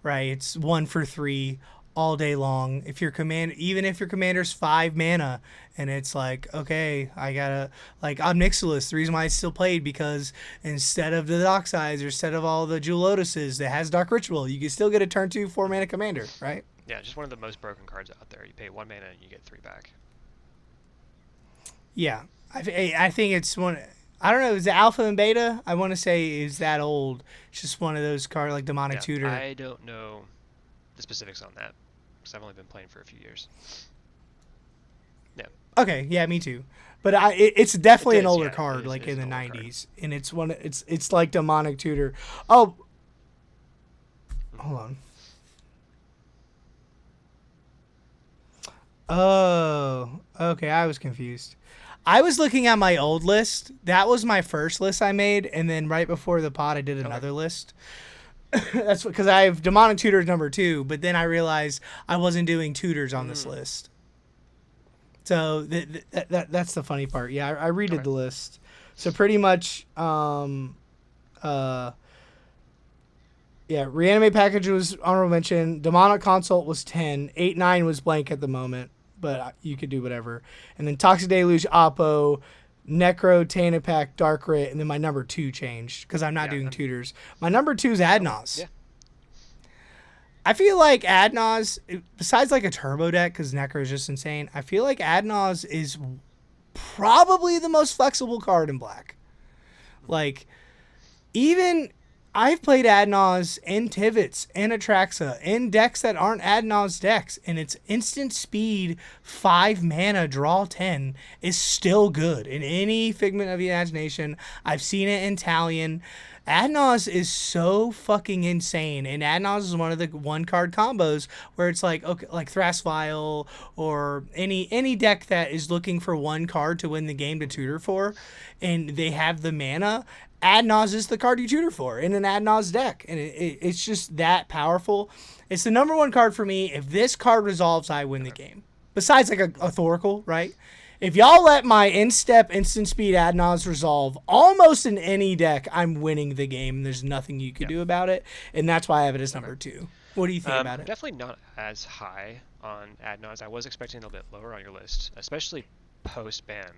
Right? It's 1 for 3 all day long. If your even if your commander's 5 mana, and it's like, okay, I gotta, like, Omnixilus, the reason why it's still played, because instead of the Dockside, or instead of all the Jewel Lotuses that has Dark Ritual, you can still get a turn 2 4 mana commander, right? Yeah, just one of the most broken cards out there. You pay 1 mana and you get 3 back. Yeah, I think it's one. I don't know, is it Alpha and Beta? I want to say is that old. It's just one of those cards like Demonic Tutor. I don't know the specifics on that because I've only been playing for a few years. Yeah. Okay, yeah, me too. But it's definitely an older card, like in the 90s, and it's one. It's like Demonic Tutor. Oh, hold on. Oh, okay, I was confused. I was looking at my old list. That was my first list I made, and then right before the pod, I did another list. That's because I have Demonic Tutors number 2, but then I realized I wasn't doing tutors on this list. So that's the funny part. Yeah, I redid the list. So pretty much, Reanimate Package was honorable mention. Demonic Consult was 10. 8-9 was blank at the moment, but you could do whatever. And then Toxic Deluge, Oppo, Necro, Tainted Pact, Dark Rit, and then my number 2 changed because I'm not doing tutors. My number 2 is Adnaz. Yeah. I feel like Adnaz, besides like a turbo deck, because Necro is just insane, I feel like Adnaz is probably the most flexible card in black. Like, even I've played Adnaz and Tivits and Atraxa and decks that aren't Adnaz decks, and its instant speed 5 mana draw 10 is still good in any figment of the imagination. I've seen it in Italian. Adnaz is so fucking insane, and Adnaz is one of the one card combos where it's like, okay, like Thrasvile or any deck that is looking for one card to win the game to tutor for, and they have the mana. Adnaz is the card you tutor for in an Adnaz deck, and it's just that powerful. It's the number one card for me. If this card resolves, I win the game. Besides, like a Thoracle, right? If y'all let my in-step instant speed Adnaz resolve almost in any deck, I'm winning the game. There's nothing you could do about it, and that's why I have it as number 2. What do you think about it? Definitely not as high on Adnaz. I was expecting a little bit lower on your list, especially post-ban.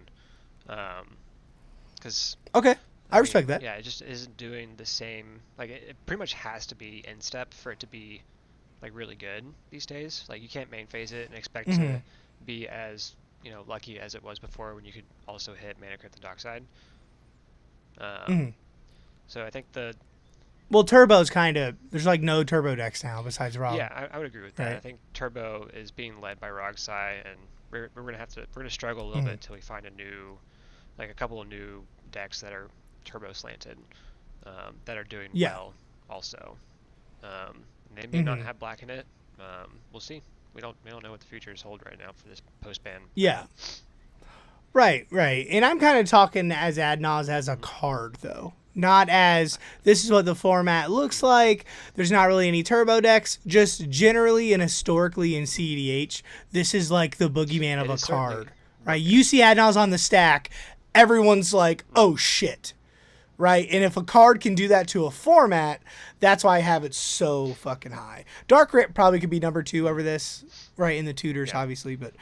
Because okay. I respect that. Yeah, it just isn't doing the same. Like, it pretty much has to be in step for it to be, like, really good these days. Like, you can't main phase it and expect to be as, lucky as it was before when you could also hit Mana Crypt and Dockside. So I think well, Turbo's kind of... There's, like, no Turbo decks now besides Rog. Yeah, I would agree with that. Right. I think Turbo is being led by Rogsai, and we're gonna struggle a little bit until we find a couple of new decks that are turbo slanted that are doing well also. They may not have black in it. We'll see. We don't know what the futures hold right now for this post-ban. Yeah. Right. And I'm kind of talking as Adnaz as a card, though. Not as, this is what the format looks like. There's not really any turbo decks. Just generally and historically in CEDH, this is like the boogeyman of a card. Right? You see Adnaz on the stack, everyone's like, oh, shit. Right? And if a card can do that to a format, that's why I have it so fucking high. Dark Rip probably could be number 2 over this, right, in the tutors, obviously. But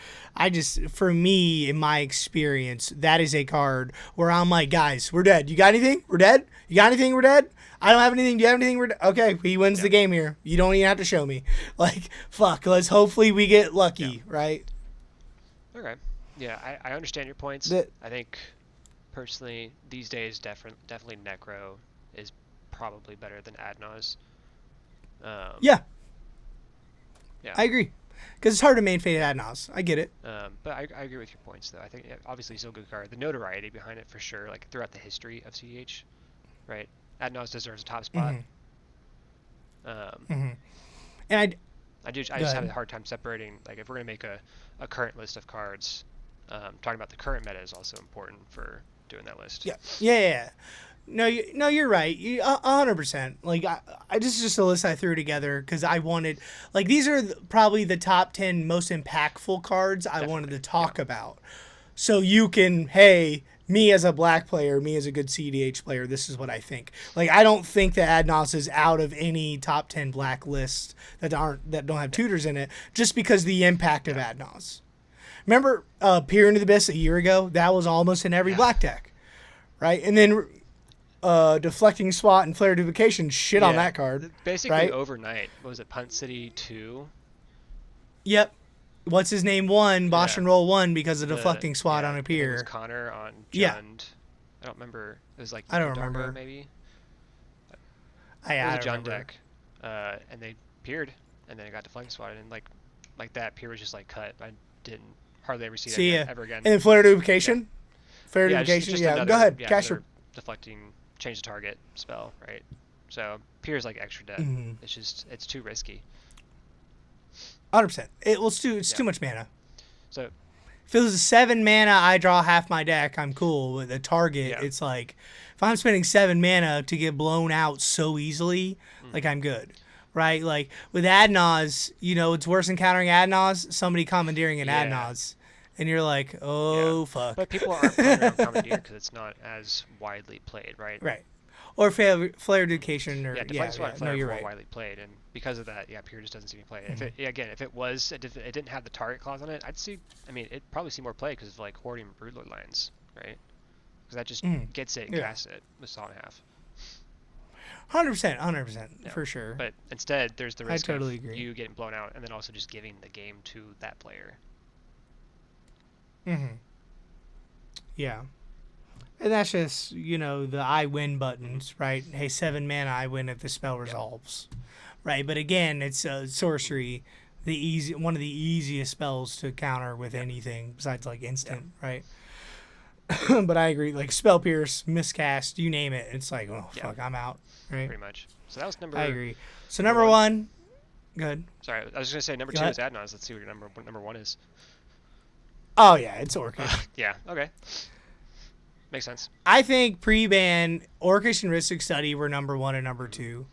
for me, in my experience, that is a card where I'm like, guys, we're dead. You got anything? We're dead? You got anything? We're dead? I don't have anything. Do you have anything? We're dead? Okay, he wins the game here. You don't even have to show me. Like, fuck, hopefully we get lucky, right? Okay. Yeah, I understand your points. I think... Personally, these days, definitely Necro is probably better than Adnaz. Yeah. I agree. Because it's hard to main fade Adnaz. I get it. But I agree with your points, though. I think, obviously, still a good card. The notoriety behind it, for sure, like, throughout the history of CEH, right? Adnaz deserves a top spot. And I just have a hard time separating, like, if we're going to make a current list of cards, talking about the current meta is also important for doing that list. Yeah. No, you're right. 100%. Like, this is just a list I threw together because I wanted, like, these are probably the top 10 most impactful cards I wanted to talk about. So you can, hey, me as a black player, me as a good CDH player, this is what I think. Like, I don't think that Adnaz is out of any top 10 black lists that don't have tutors in it, just because the impact of Adnaz. Remember Peer into the Abyss a year ago? That was almost in every black deck, right? And then Deflecting Swat and Flare Duplication shit on that card. Basically, overnight, what was it, Punt City 2? Yep. What's his name won? Bosch and Roll 1 because of Deflecting Swat on a Peer. It was Connor on Jund. I don't remember. It was like I don't remember. Maybe? It was a Jund deck. And they peered, and then it got Deflecting Swat, and like that, Peer was just like cut. I didn't hardly ever see that ever again. And then Flare Duplication? Flare Duplication, just Go ahead. Cash your deflecting, change the target spell, right? So Peer's like extra dead. It's too risky. 100%. It's too much mana. So if it was a 7 mana, I draw half my deck, I'm cool. With a target, it's like, if I'm spending 7 mana to get blown out so easily, like, I'm good. Right? Like, with Adnaz, it's worse than countering Adnaz, somebody commandeering an Adnaz. And you're like, fuck. But people aren't playing around Commandeer because it's not as widely played, right? Right. Or Flare Education. Or, Deflecting Swat and Flare are more right. widely played. And because of that, Peer just doesn't seem to play it. If it didn't have the target clause on it, it'd probably see more play because of, like, hoarding Broodlord lines, right? Because that just gets it and casts it with Saw and a half. 100%, for sure. But instead, there's the risk of agree. you getting blown out and then also just giving the game to that player. Yeah. And that's just, the I win buttons, right? Hey, 7 mana, I win if the spell resolves. Right? But again, it's sorcery, one of the easiest spells to counter with anything besides like instant, right? But I agree, like spell pierce, miscast, you name it. It's like, oh fuck, I'm out, right? Pretty much. So that was I agree. So number one, good. Sorry, I was just gonna say number 2 is Adnons. Let's see what your number 1 is. Oh yeah, it's Orcish. Yeah. Okay. Makes sense. I think pre-ban, Orcish and Rhystic Study were number 1 and number 2.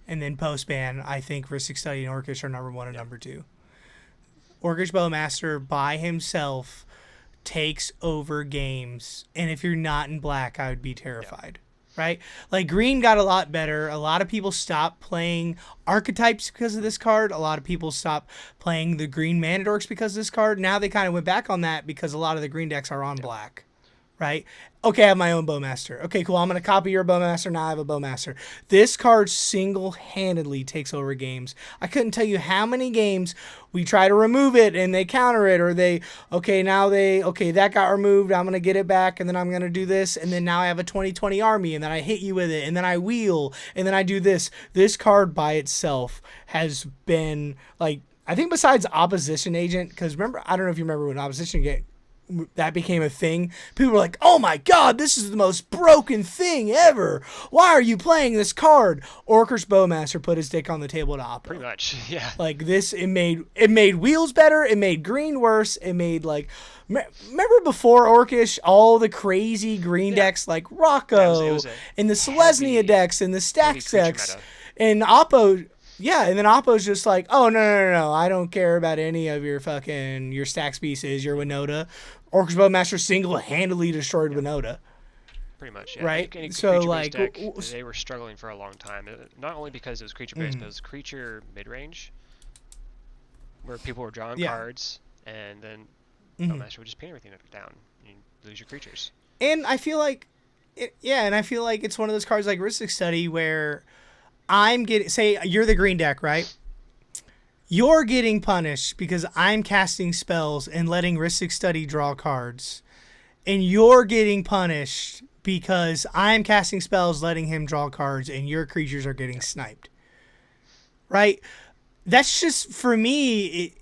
And then post-ban, I think Rhystic Study and Orcish are number 1 and number 2. Orcish Bowmaster by himself takes over games. And if you're not in black, I would be terrified. Right? Like, green got a lot better. A lot of people stopped playing archetypes because of this card. A lot of people stopped playing the green mana dorks because of this card. Now they kind of went back on that because a lot of the green decks are on black. Right? Okay, I have my own Bowmaster. Okay, cool. I'm going to copy your Bowmaster. Now I have a Bowmaster. This card single-handedly takes over games. I couldn't tell you how many games we try to remove it and they counter it, or that got removed. I'm going to get it back, and then I'm going to do this, and then now I have a 2020 army, and then I hit you with it, and then I wheel, and then I do this. This card by itself has been, like, I think besides Opposition Agent, because remember, I don't know if you remember when Opposition Agent that became a thing. People were like, oh my god, this is the most broken thing ever. Why are you playing this card? Orcish Bowmaster put his dick on the table to Oppo. Pretty much, yeah. Like, this, it made wheels better, it made green worse, it made, like, remember before Orcish, all the crazy green decks like Rocco and the Selesnya decks and the Stax decks and Oppo. Yeah, and then Oppo's just like, oh, no, I don't care about any of your Stax pieces, your Winota. Orcish Bowmaster single-handedly destroyed Winota. Pretty much, yeah. Right? So, like, deck, they were struggling for a long time. Not only because it was creature-based, but it was creature mid-range, where people were drawing cards, and then Bowmaster would just paint everything down. You lose your creatures. And I feel like, it's one of those cards like Rhystic Study where I'm getting, say you're the green deck, right? You're getting punished because I'm casting spells and letting Rhystic Study draw cards. And you're getting punished because I'm casting spells, letting him draw cards, and your creatures are getting sniped. Right? That's just, for me,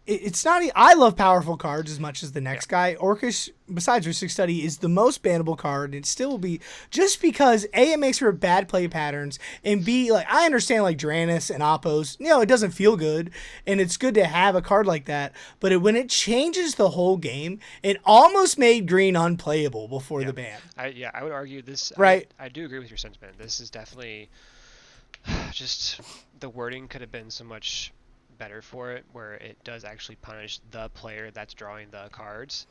it's not. I love powerful cards as much as the next guy. Orcish, besides Rhystic Study, is the most bannable card, and it still will be, just because A, it makes for bad play patterns, and B, like, I understand like Dranis and Oppos, it doesn't feel good, and it's good to have a card like that, but when it changes the whole game, it almost made green unplayable before the ban. I would argue this. Right. I do agree with your sentiment. This is definitely just, the wording could have been so much better for it, where it does actually punish the player that's drawing the cards.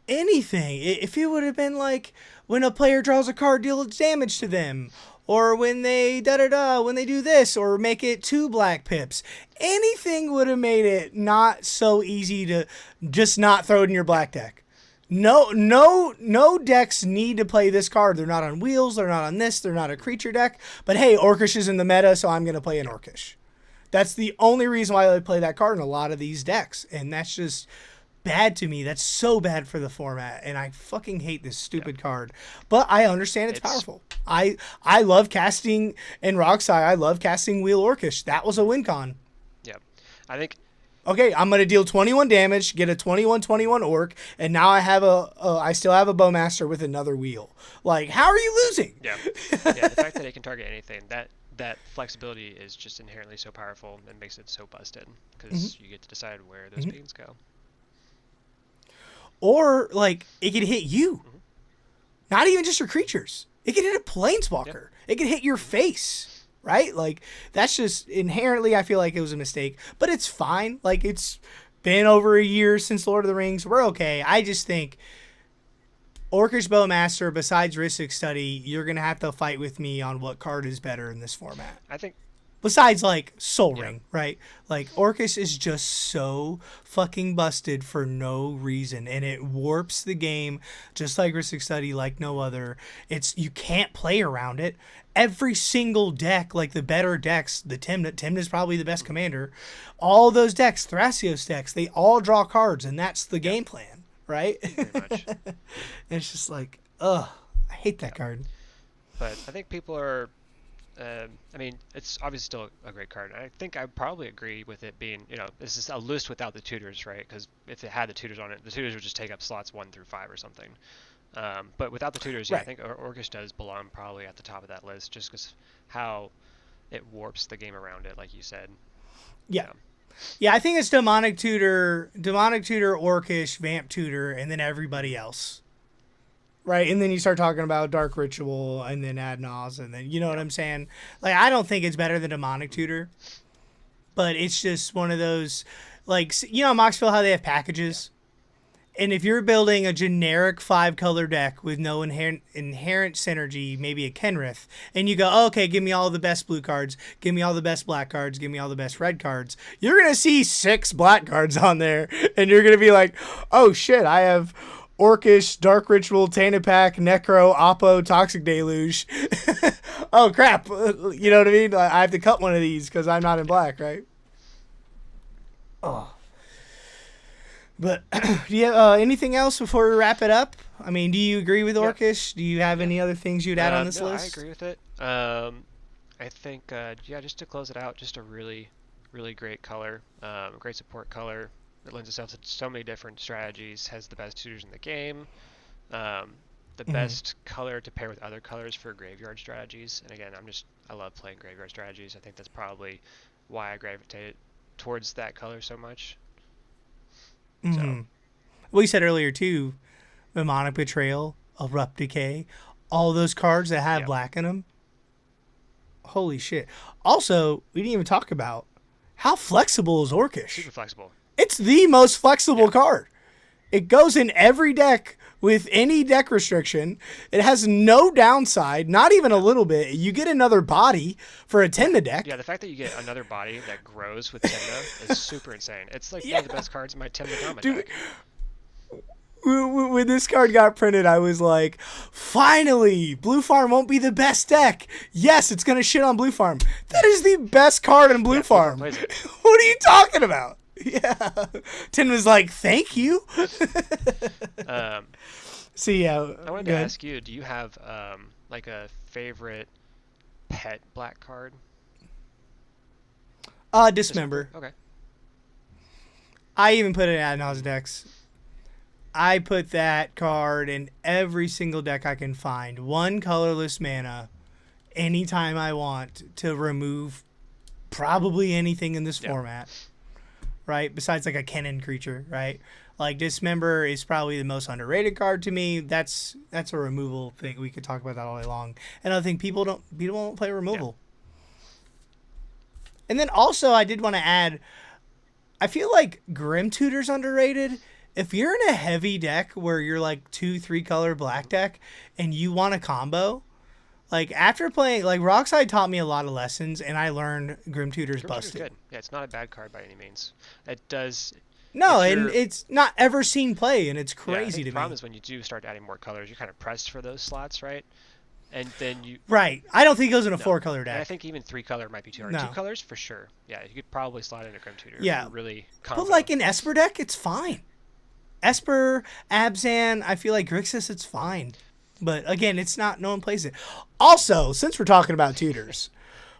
Anything. If it would have been like, when a player draws a card, deal damage to them, or when they when they do this, or make it 2 black pips. Anything would have made it not so easy to just not throw it in your black deck. No decks need to play this card. They're not on wheels, they're not on this, they're not a creature deck, but hey, Orcish is in the meta, so I'm going to play an Orcish. That's the only reason why I play that card in a lot of these decks. And that's just bad to me. That's so bad for the format. And I fucking hate this stupid card. But I understand it's powerful. I love casting in Roxai. I love casting Wheel Orcish. That was a win con. Yep. I think... Okay, I'm going to deal 21 damage, get a 21/21 orc, and now I still have a Bowmaster with another wheel. Like, how are you losing? Yeah. The fact that it can target anything, that flexibility is just inherently so powerful and makes it so busted, because you get to decide where those beans go. Or, like, it could hit you. Not even just your creatures. It could hit a Planeswalker. It could hit your face, right? Like, that's just inherently, I feel like it was a mistake. But it's fine. Like, it's been over a year since Lord of the Rings. We're okay. I just think Orcish Bowmaster, besides Rhystic Study, you're going to have to fight with me on what card is better in this format. I think... Besides, like, Soul Ring, right? Like, Orcish is just so fucking busted for no reason, and it warps the game just like Rhystic Study, like no other. You can't play around it. Every single deck, like the better decks, the Tymna is probably the best commander. All those decks, Thrasios decks, they all draw cards, and that's the game plan, right? Pretty much. It's just like, Ugh, I hate that Yeah. card. But I think people are. I mean, it's obviously still a great card. I think I probably agree with it being, this is a list without the tutors, right? Because if it had the tutors on it, the tutors would just take up slots 1 through 5 or something. But without the tutors, yeah, I Right. think Orcish does belong probably at the top of that list, just because how it warps the game around it, like you said. Yeah. Yeah. Yeah, I think it's Demonic Tutor, Orcish, Vamp Tutor, and then everybody else. Right, and then you start talking about Dark Ritual, and then Ad Nos, and then you know what Yeah. I'm saying. Like, I don't think it's better than Demonic Tutor, but it's just one of those, like, Moxville, how they have Yeah. packages, and if you're building a generic 5 color deck with no inherent synergy, maybe a Kenrith, and you go, oh, okay, give me all the best blue cards, give me all the best black cards, give me all the best red cards, you're gonna see 6 black cards on there, and you're gonna be like, oh shit, I have Orcish, Dark Ritual, Tanapak, Necro, Oppo, Toxic Deluge. Oh crap! You know what I mean? I have to cut one of these because I'm not in black, right? Oh. But do you have anything else before we wrap it up? I mean, do you agree with Yeah. Orcish? Do you have Yeah. any other things you'd add on this No, I list? agree with it. I think, yeah, just to close it out, just a really, really great color, great support color. It lends itself to so many different strategies. Has the best tutors in the game. Um, the Mm-hmm. best color to pair with other colors for graveyard strategies. And again, I love playing graveyard strategies. I think that's probably why I gravitate towards that color so much. So Mm-hmm. Well, you said earlier too, Demonic Betrayal, Abrupt Decay, all those cards that have yeah, black in them. Holy shit! Also, we didn't even talk about how flexible is Orcish. super flexible. It's the most flexible Yeah, card. It goes in every deck with any deck restriction. It has no downside, not even a yeah. little bit. You get another body for a Yeah, Tenda yeah. deck. The fact that you get another body that grows with Timna is super insane. It's like one Yeah, of the best cards in my Timna Dama dude. deck. When this card got printed, I was like, finally, Blue Farm won't be the best deck. Yes, it's going to shit on Blue Farm. That is the best card in Blue Yeah, Blue Farm Farm. plays it. What are you talking about? Yeah. Tin was like, thank you. Um, So, yeah, I wanted to good. ask you, do you have like a favorite pet black card? Dismember? Dismember. Okay. I even put it in Ad Nauseam decks. I put that card in every single deck I can find. 1 colorless mana anytime I want to remove probably anything in this Yeah. format, right? Besides like a Kennen creature, right? Like Dismember is probably the most underrated card to me. That's a removal thing. We could talk about that all day long. And I think people don't play removal. And then also I did want to add, I feel like Grim Tutor's underrated. If you're in a heavy deck where you're like 2-3 color black deck and you want a combo, like after playing, like Rockside taught me a lot of lessons and I learned Grim Tutor's Grim Tutor's busted. good. Yeah, it's not a bad card by any means. It does. No, If and you're, it's not ever seen play and it's yeah, I crazy think the to problem me. is when you do start adding more colors, you're kind of pressed for those slots, right? And then you, Right. I don't think it goes in a no. 4 color And I deck. think even 3 color might be too hard. No. 2 colors for sure. Yeah, you could probably slot in a Grim Tutor if Yeah. you're really But combo. like in Esper deck, it's fine. Esper, Abzan, I feel like Grixis, it's fine. But again, it's not, no one plays it. Also, since we're talking about tutors,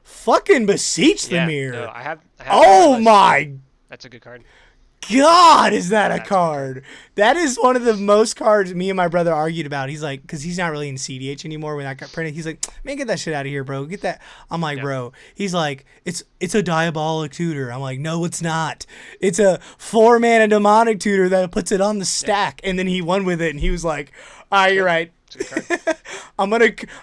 fucking Beseech the Yeah, Mirror. no, I have Oh my That's a good card. God, is that a That's a good card? That is one of the most cards me and my brother argued about. He's like, because he's not really in CDH anymore when that got printed. He's like, man, get that shit out of here, bro. Get that. I'm like, Yeah. bro. He's like, it's a diabolic tutor. I'm like, no, it's not. It's a 4-mana demonic tutor that puts it on the stack. And then he won with it, and he was like, you're right. It's a good card.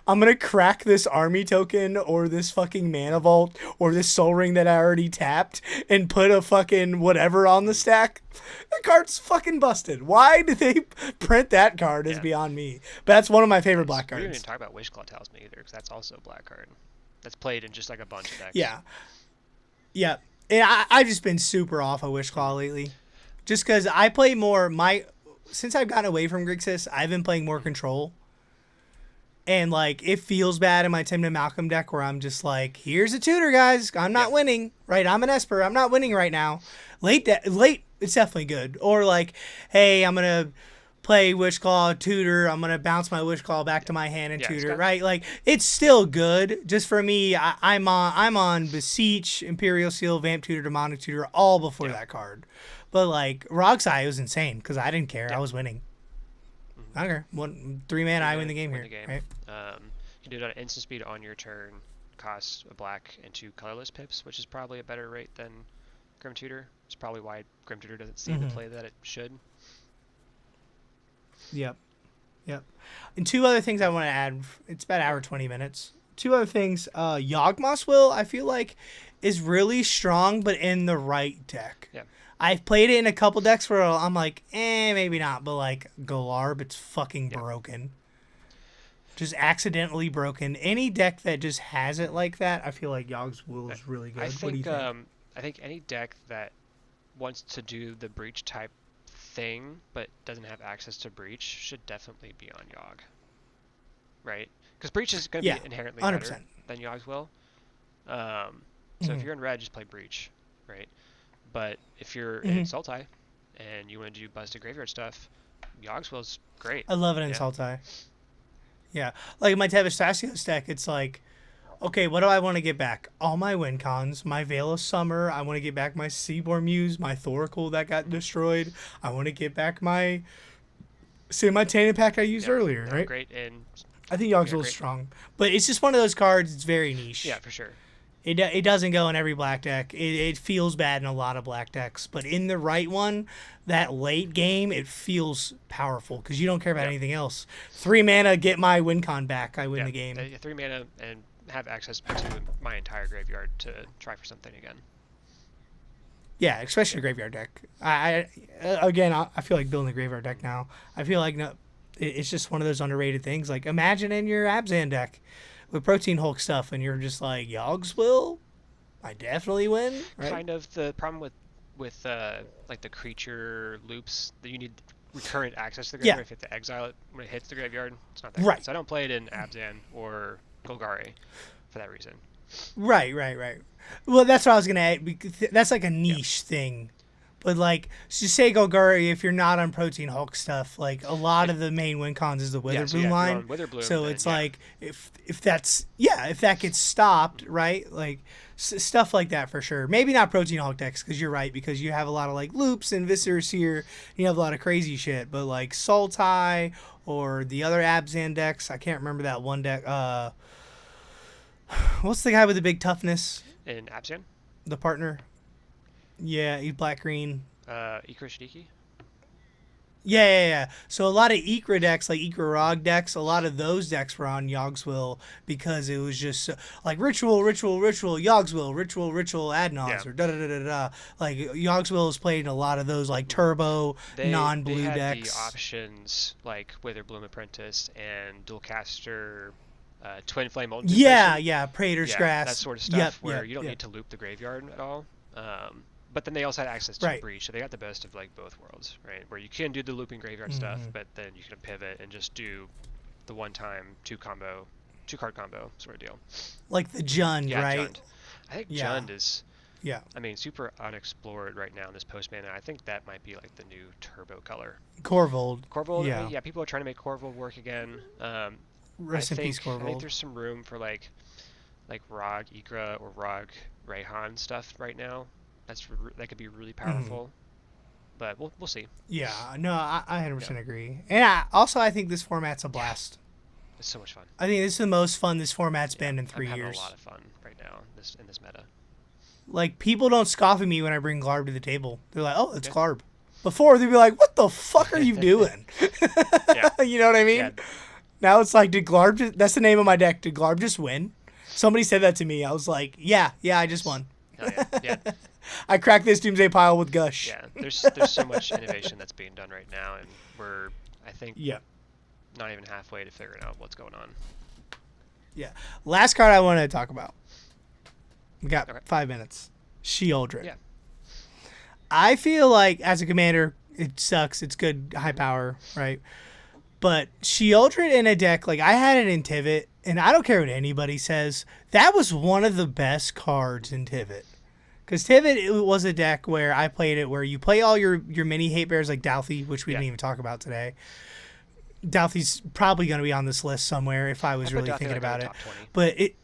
I'm gonna crack this army token or this fucking mana vault or this soul ring that I already tapped and put a fucking whatever on the stack. That card's fucking busted. Why did they print that card is Yeah. beyond me. But that's one of my favorite black We didn't cards. even talk about Wishclaw Talisman either, because that's also a black card. That's played in just like a bunch of decks. Yeah. Yeah. And I've just been super off of Wishclaw lately. Just because I play more since I've gotten away from Grixis, I've been playing more control. And like it feels bad in my Tim and Malcolm deck where I'm just like, here's a tutor, guys. I'm not winning, right? I'm an Esper. I'm not winning right now. Late, it's definitely good. Or like, hey, I'm gonna play Wishclaw, tutor. I'm gonna bounce my Wishclaw back to my hand and Yeah, tutor. Right, like it's still good. Just for me, I'm on Beseech, Imperial Seal, Vamp Tutor, Demonic Tutor, all before that card. But like Roxai was insane because I didn't care. I was winning. I don't care. 3 mana, I win the game here. Right? You can do it on instant speed on your turn. Costs a black and 2 colorless pips, which is probably a better rate than Grim Tutor. It's probably why Grim Tutor doesn't see the play that it should. Yep. And 2 other things I want to add. It's about an hour 20 minutes. 2 other things. Yawgmoth's Will, I feel like, is really strong, but in the right deck. Yeah. I've played it in a couple decks where I'm like, maybe not. But like Galarb, it's fucking broken. Just accidentally broken. Any deck that just has it like that, I feel like Yogg's Will is really good. What do you think? I think any deck that wants to do the breach type thing but doesn't have access to breach should definitely be on Yogg. Right? Because breach is going to be inherently 100%. Better than Yogg's Will. So if you're in red, just play breach. Right? But if you're in Sultai and you want to do busted graveyard stuff, Yogg's Will's great. I love it in Sultai. Yeah, like my Tevis Stasios deck, it's like, okay, what do I want to get back? All my win cons, my Veil of Summer. I want to get back my Seaborn Muse, my Thoracle that got destroyed. I want to get back my Tana pack I used earlier, right? Great, and I think Yogg's Will is strong, but it's just one of those cards. It's very niche. Yeah, for sure. It doesn't go in every black deck. It feels bad in a lot of black decks, but in the right one, that late game, it feels powerful because you don't care about anything else. 3 mana, get my win con back. I win the game. 3 mana and have access to my entire graveyard to try for something again. Yeah, especially a graveyard deck. I feel like building a graveyard deck now. I feel like it's just one of those underrated things. Like imagine in your Abzan deck with Protein Hulk stuff, and you're just like, Yogg's Will, I definitely win. Right? Kind of the problem with like the creature loops that you need recurrent access to the graveyard. If you have to exile it when it hits the graveyard, it's not that good. So I don't play it in Abzan or Golgari for that reason. Right. Well, that's what I was gonna add. That's like a niche thing. But like, just say Golgari, if you're not on Protein Hulk stuff, like a lot of the main win cons is the Witherbloom line. So it's like if that gets stopped, right? Like stuff like that for sure. Maybe not Protein Hulk decks because you're right, because you have a lot of like loops and Viscers here. And you have a lot of crazy shit. But like Sultai or the other Abzan decks, I can't remember that one deck. What's the guy with the big toughness? In Abzan? The partner. Yeah, he's black-green. Ikra Shadiki? Yeah. So a lot of Ikra decks, like Ikra Rog decks, a lot of those decks were on Yogg's Will because it was just like Ritual, Yogg's Will, Ritual, Ad Nauseam, or da-da-da-da-da. Like Yogg's Will is played in a lot of those like turbo, non-blue decks. They had the options like Witherbloom Apprentice and Dualcaster, Twin Flame Ultimate. Yeah, Praetor's Grasp. That sort of stuff where you don't need to loop the graveyard at all. But then they also had access to Breach, so they got the best of like both worlds, right? Where you can do the looping graveyard stuff, but then you can pivot and just do the one-time 2-card combo sort of deal. Like the Jund, right? Jund. I think Jund is, I mean, super unexplored right now in this post-mana. I think that might be like the new turbo color. Corvold, yeah. People are trying to make Corvold work again. Rest in peace, Corvold. I think there's some room for like Rog Ikra or Rog Rayhan stuff right now. That could be really powerful, but we'll see. Yeah, no, I 100% agree. And I think this format's a blast. It's so much fun. I think this is the most fun this format's been in 3 years. I'm having a lot of fun right now in this meta. Like, people don't scoff at me when I bring Glarb to the table. They're like, oh, it's Glarb. Before, they'd be like, what the fuck are you doing? You know what I mean? Yeah. Now it's like, that's the name of my deck. Did Glarb just win? Somebody said that to me. I was like, yeah, I just won. Hell yeah. I cracked this Doomsday pile with Gush. Yeah, there's so much innovation that's being done right now, and we're, I think, not even halfway to figuring out what's going on. Yeah. Last card I want to talk about. We got 5 minutes. Sheoldred. Yeah. I feel like, as a commander, it sucks. It's good high power, right? But Sheoldred in a deck, like I had it in Tivit, and I don't care what anybody says, that was one of the best cards in Tivit. Because Tivit, it was a deck where I played it where you play all your mini hate bears like Douthie, which we didn't even talk about today. Douthie's probably going to be on this list somewhere if I was really thinking about it. But it,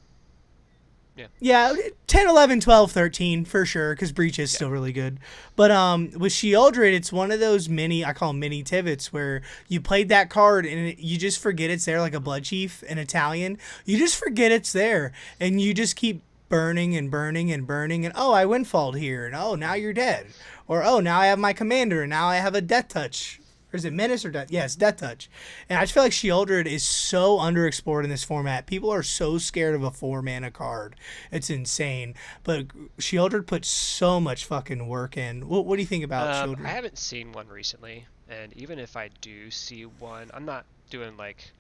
yeah, 10, 11, 12, 13 for sure, because Breach is still really good. But with Sheoldred, it's one of those I call them mini Tivits, where you played that card and you just forget it's there, like a Blood Chief in Italian. You just forget it's there, and you just keep burning and burning and burning, and oh, I windfalled here, and oh, now you're dead. Or oh, now I have my commander, and now I have a Death Touch. Or is it Menace or Death? Yes, Death Touch. And I just feel like Sheoldred is so underexplored in this format. People are so scared of a 4-mana card. It's insane. But Sheoldred puts so much fucking work in. What do you think about Sheoldred? I haven't seen one recently. And even if I do see one, I'm not doing like...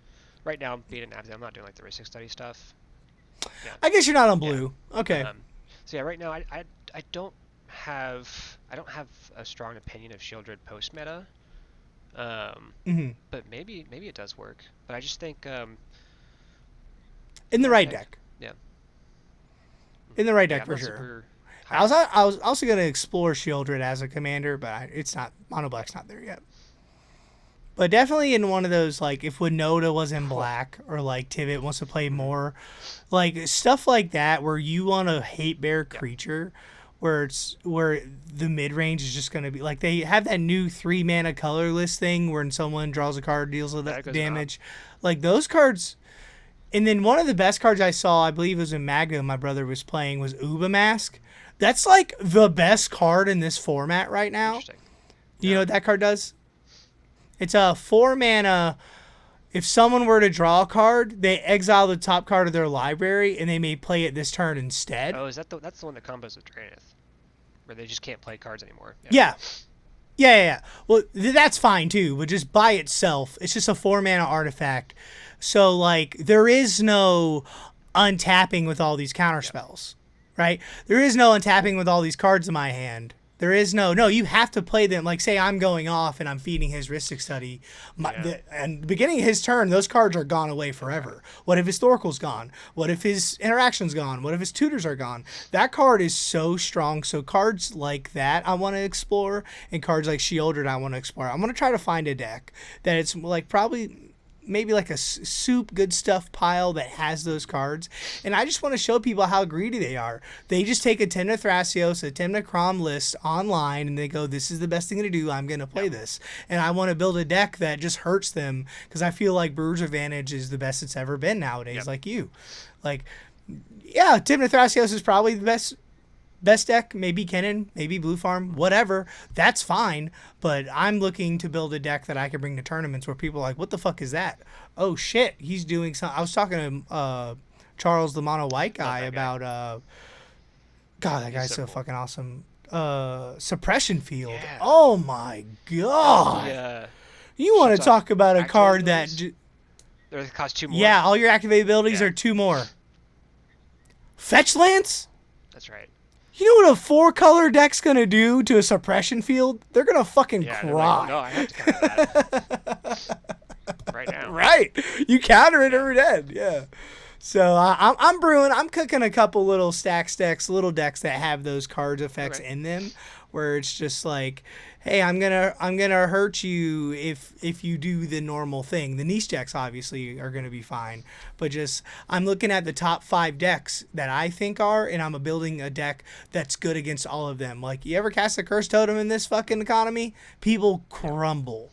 Right now, being an advocate, I'm not doing like the Rhystic Study stuff. Yeah. I guess you're not on blue. Yeah. Okay. So yeah, right now, I don't have a strong opinion of Sheoldred post-meta. But maybe it does work. But I just think in the right deck. Yeah. In the right deck for sure. I was also going to explore Sheoldred as a commander, but it's not. Mono Black's not there yet. But definitely in one of those, like if Winota was in black, or like Tivit wants to play more, like stuff like that, where you want a hate bear creature. Where the mid range is just going to be like they have that new 3-mana colorless thing where when someone draws a card deals with that damage, like those cards. And then one of the best cards I saw, I believe it was in Magna, my brother was playing, was Uba Mask. That's like the best card in this format right now. Do you know what that card does? It's a 4-mana. If someone were to draw a card, they exile the top card of their library, and they may play it this turn instead. Oh, is that that's the one that combos with Draenith, where they just can't play cards anymore? Yeah. Well, that's fine too, but just by itself, it's just a 4-mana artifact. So like, there is no untapping with all these counterspells, right? There is no untapping with all these cards in my hand. There is no, you have to play them. Like, say I'm going off and I'm feeding his Rhystic Study. And the beginning of his turn, those cards are gone away forever. What if his Thorkel's gone? What if his interaction's gone? What if his tutors are gone? That card is so strong. So cards like that I want to explore, and cards like Sheoldred I want to explore. I'm going to try to find a deck that it's like maybe like a soup good stuff pile that has those cards. And I just want to show people how greedy they are. They just take a Tymna Thrasios, a Tymna Crom list online, and they go, this is the best thing to do. I'm going to play this. And I want to build a deck that just hurts them, because I feel like Brewer's Advantage is the best it's ever been nowadays, like you. Like, yeah, Tymna Thrasios is probably the best deck, maybe Kennen, maybe Blue Farm, whatever. That's fine. But I'm looking to build a deck that I can bring to tournaments where people are like, what the fuck is that? Oh shit, he's doing something. I was talking to Charles, the mono white guy, about God, that guy's so fucking awesome. Suppression Field. Yeah. Oh my god. Yeah. You want to talk about a card that costs 2 more? Yeah, all your activated abilities are 2 more. Fetch Lance? That's right. You know what a 4-color deck's gonna do to a suppression field? They're gonna fucking cry. Like, no, I have to counter that right now. Right, you counter it or dead. Yeah. So I'm brewing. I'm cooking a couple little stacks decks, little decks that have those cards effects in them, where it's just like, hey, I'm gonna hurt you if you do the normal thing. The niche decks obviously are gonna be fine, but just I'm looking at the top 5 decks that I think are, and I'm building a deck that's good against all of them. Like, you ever cast a Curse Totem in this fucking economy? People crumble.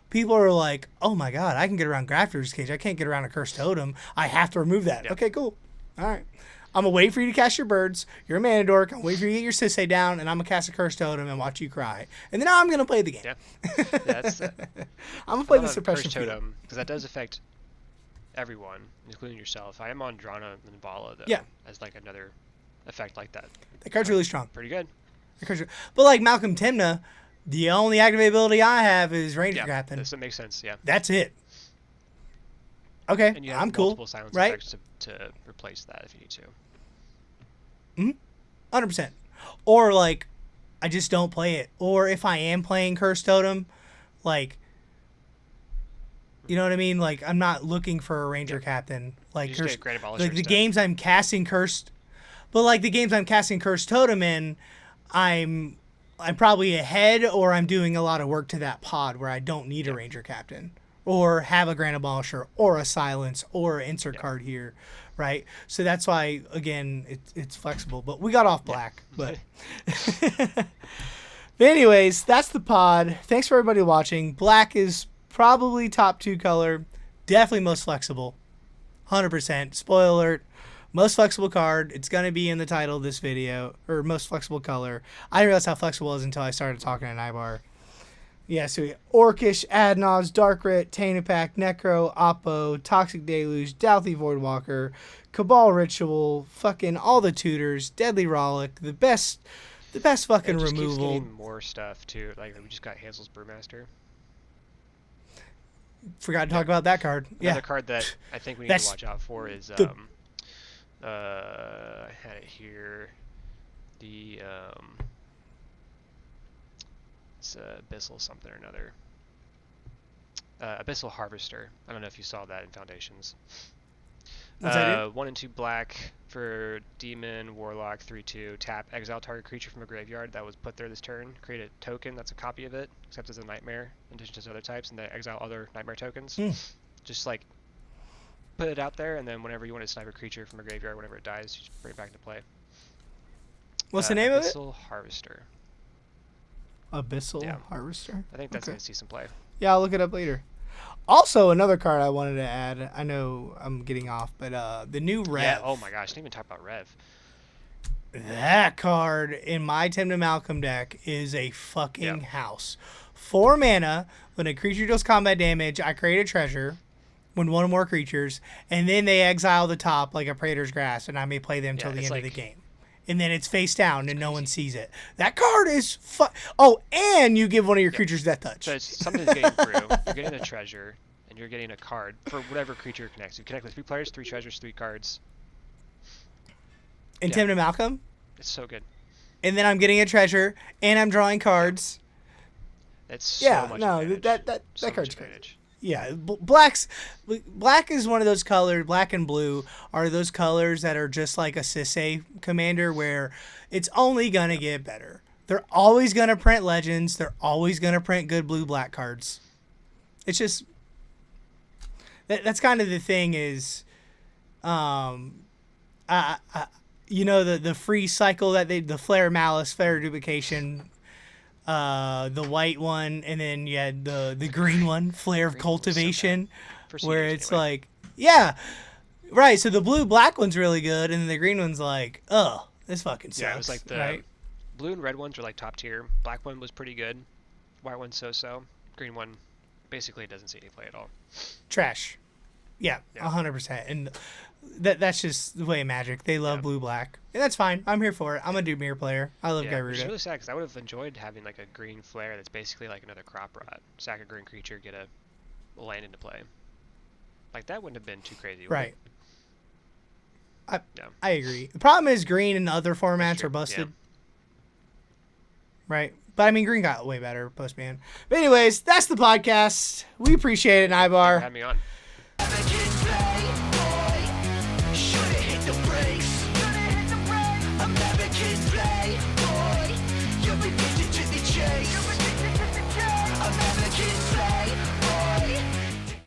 People are like, oh my god, I can get around Grafter's Cage. I can't get around a Cursed Totem. I have to remove that. Yep. Okay, cool. All right. I'm going to wait for you to cast your birds. You're a mana dork. I'm going to wait for you to get your Sisay down, and I'm going to cast a Cursed Totem and watch you cry. And then I'm going to play the game. Yeah. That's I'm going to play the Suppression Totem, because that does affect everyone, including yourself. I am on Drana and Vala, though, as like another effect like that. That card's really strong. Pretty good. But like Malcolm Tymna, the only activate ability I have is Ranger Captain. That makes sense, yeah. That's it. Okay, and you have I'm cool. Multiple silence effects to replace that if you need to. 100%. Or, like, I just don't play it. Or if I am playing Cursed Totem, like, you know what I mean? Like, I'm not looking for a Ranger Captain. Like, the games I'm casting Cursed... But like the games I'm casting Cursed Totem in, I'm probably ahead, or I'm doing a lot of work to that pod where I don't need a Ranger Captain or have a Grand Abolisher or a Silence or an insert card here, right? So that's why, again, it's flexible. But we got off black. But anyways, that's the pod. Thanks for everybody watching. Black is probably top 2 color. Definitely most flexible. 100%. Spoiler alert. Most flexible card. It's going to be in the title of this video. Or most flexible color. I didn't realize how flexible it was until I started talking to Nybar. Yeah, so we got Orcish, Adnoz, Darkrit, Tainapac, Necro, Oppo, Toxic Deluge, Douthy Voidwalker, Cabal Ritual, fucking all the tutors, Deadly Rollick, the best fucking it just removal. Keeps getting more stuff too. Like we just got Hazel's Brewmaster. Forgot to talk about that card. Another card that I think we need to watch out for is I had it here. The it's Abyssal something or another. Abyssal Harvester. I don't know if you saw that in Foundations. What's that do? 1 and 2 black for Demon, Warlock, 3/2. Tap, exile target creature from a graveyard that was put there this turn. Create a token that's a copy of it, except as a nightmare, in addition to its other types, and then exile other nightmare tokens. Just like put it out there, and then whenever you want to snipe a creature from a graveyard, whenever it dies, you just bring it back into play. What's the name of it? Abyssal Harvester. Abyssal Harvester? I think that's going to see some play. Yeah, I'll look it up later. Also, another card I wanted to add. I know I'm getting off, but the new Rev. Yeah, oh my gosh, I didn't even talk about Rev. That card in my Tim to Malcolm deck is a fucking house. 4 mana. When a creature deals combat damage, I create a treasure. When one or more creatures, and then they exile the top like a Praetor's Grasp, and I may play them till the end of the game. And then it's face down, and no one sees it. That card is Oh, and you give one of your creatures Death Touch. So something's getting through. You're getting a treasure, and you're getting a card for whatever creature connects. You connect with 3 players, 3 treasures, 3 cards. In Tim to Malcolm? It's so good. And then I'm getting a treasure, and I'm drawing cards. That's so much advantage. That card's great. Yeah, black is one of those colors. Black and blue are those colors that are just like a Sisay commander, where it's only gonna get better. They're always gonna print legends. They're always gonna print good blue-black cards. It's just that's kind of the thing is, the free cycle that the Flare Malice, Flare Duplication. The white one, and then you had the green one, Flare of Cultivation, where it's like, right. So the blue-black one's really good, and then the green one's like, oh, this fucking sucks. Yeah, it was like the blue and red ones are like top tier. Black one was pretty good. White one so-so. Green one basically doesn't see any play at all. Trash. Yeah, 100%. And that's just the way of Magic. They love blue-black. And that's fine. I'm here for it. I'm a Doomir player. I love Gyruda. It's really sad because I would have enjoyed having like a green flare that's basically like another Crop Rot. Sack a green creature, get a land into play. Like that wouldn't have been too crazy. Right. I agree. The problem is green in other formats are busted. Right. But I mean, green got way better post-ban. But anyways, that's the podcast. We appreciate it, Nybar. Have me on.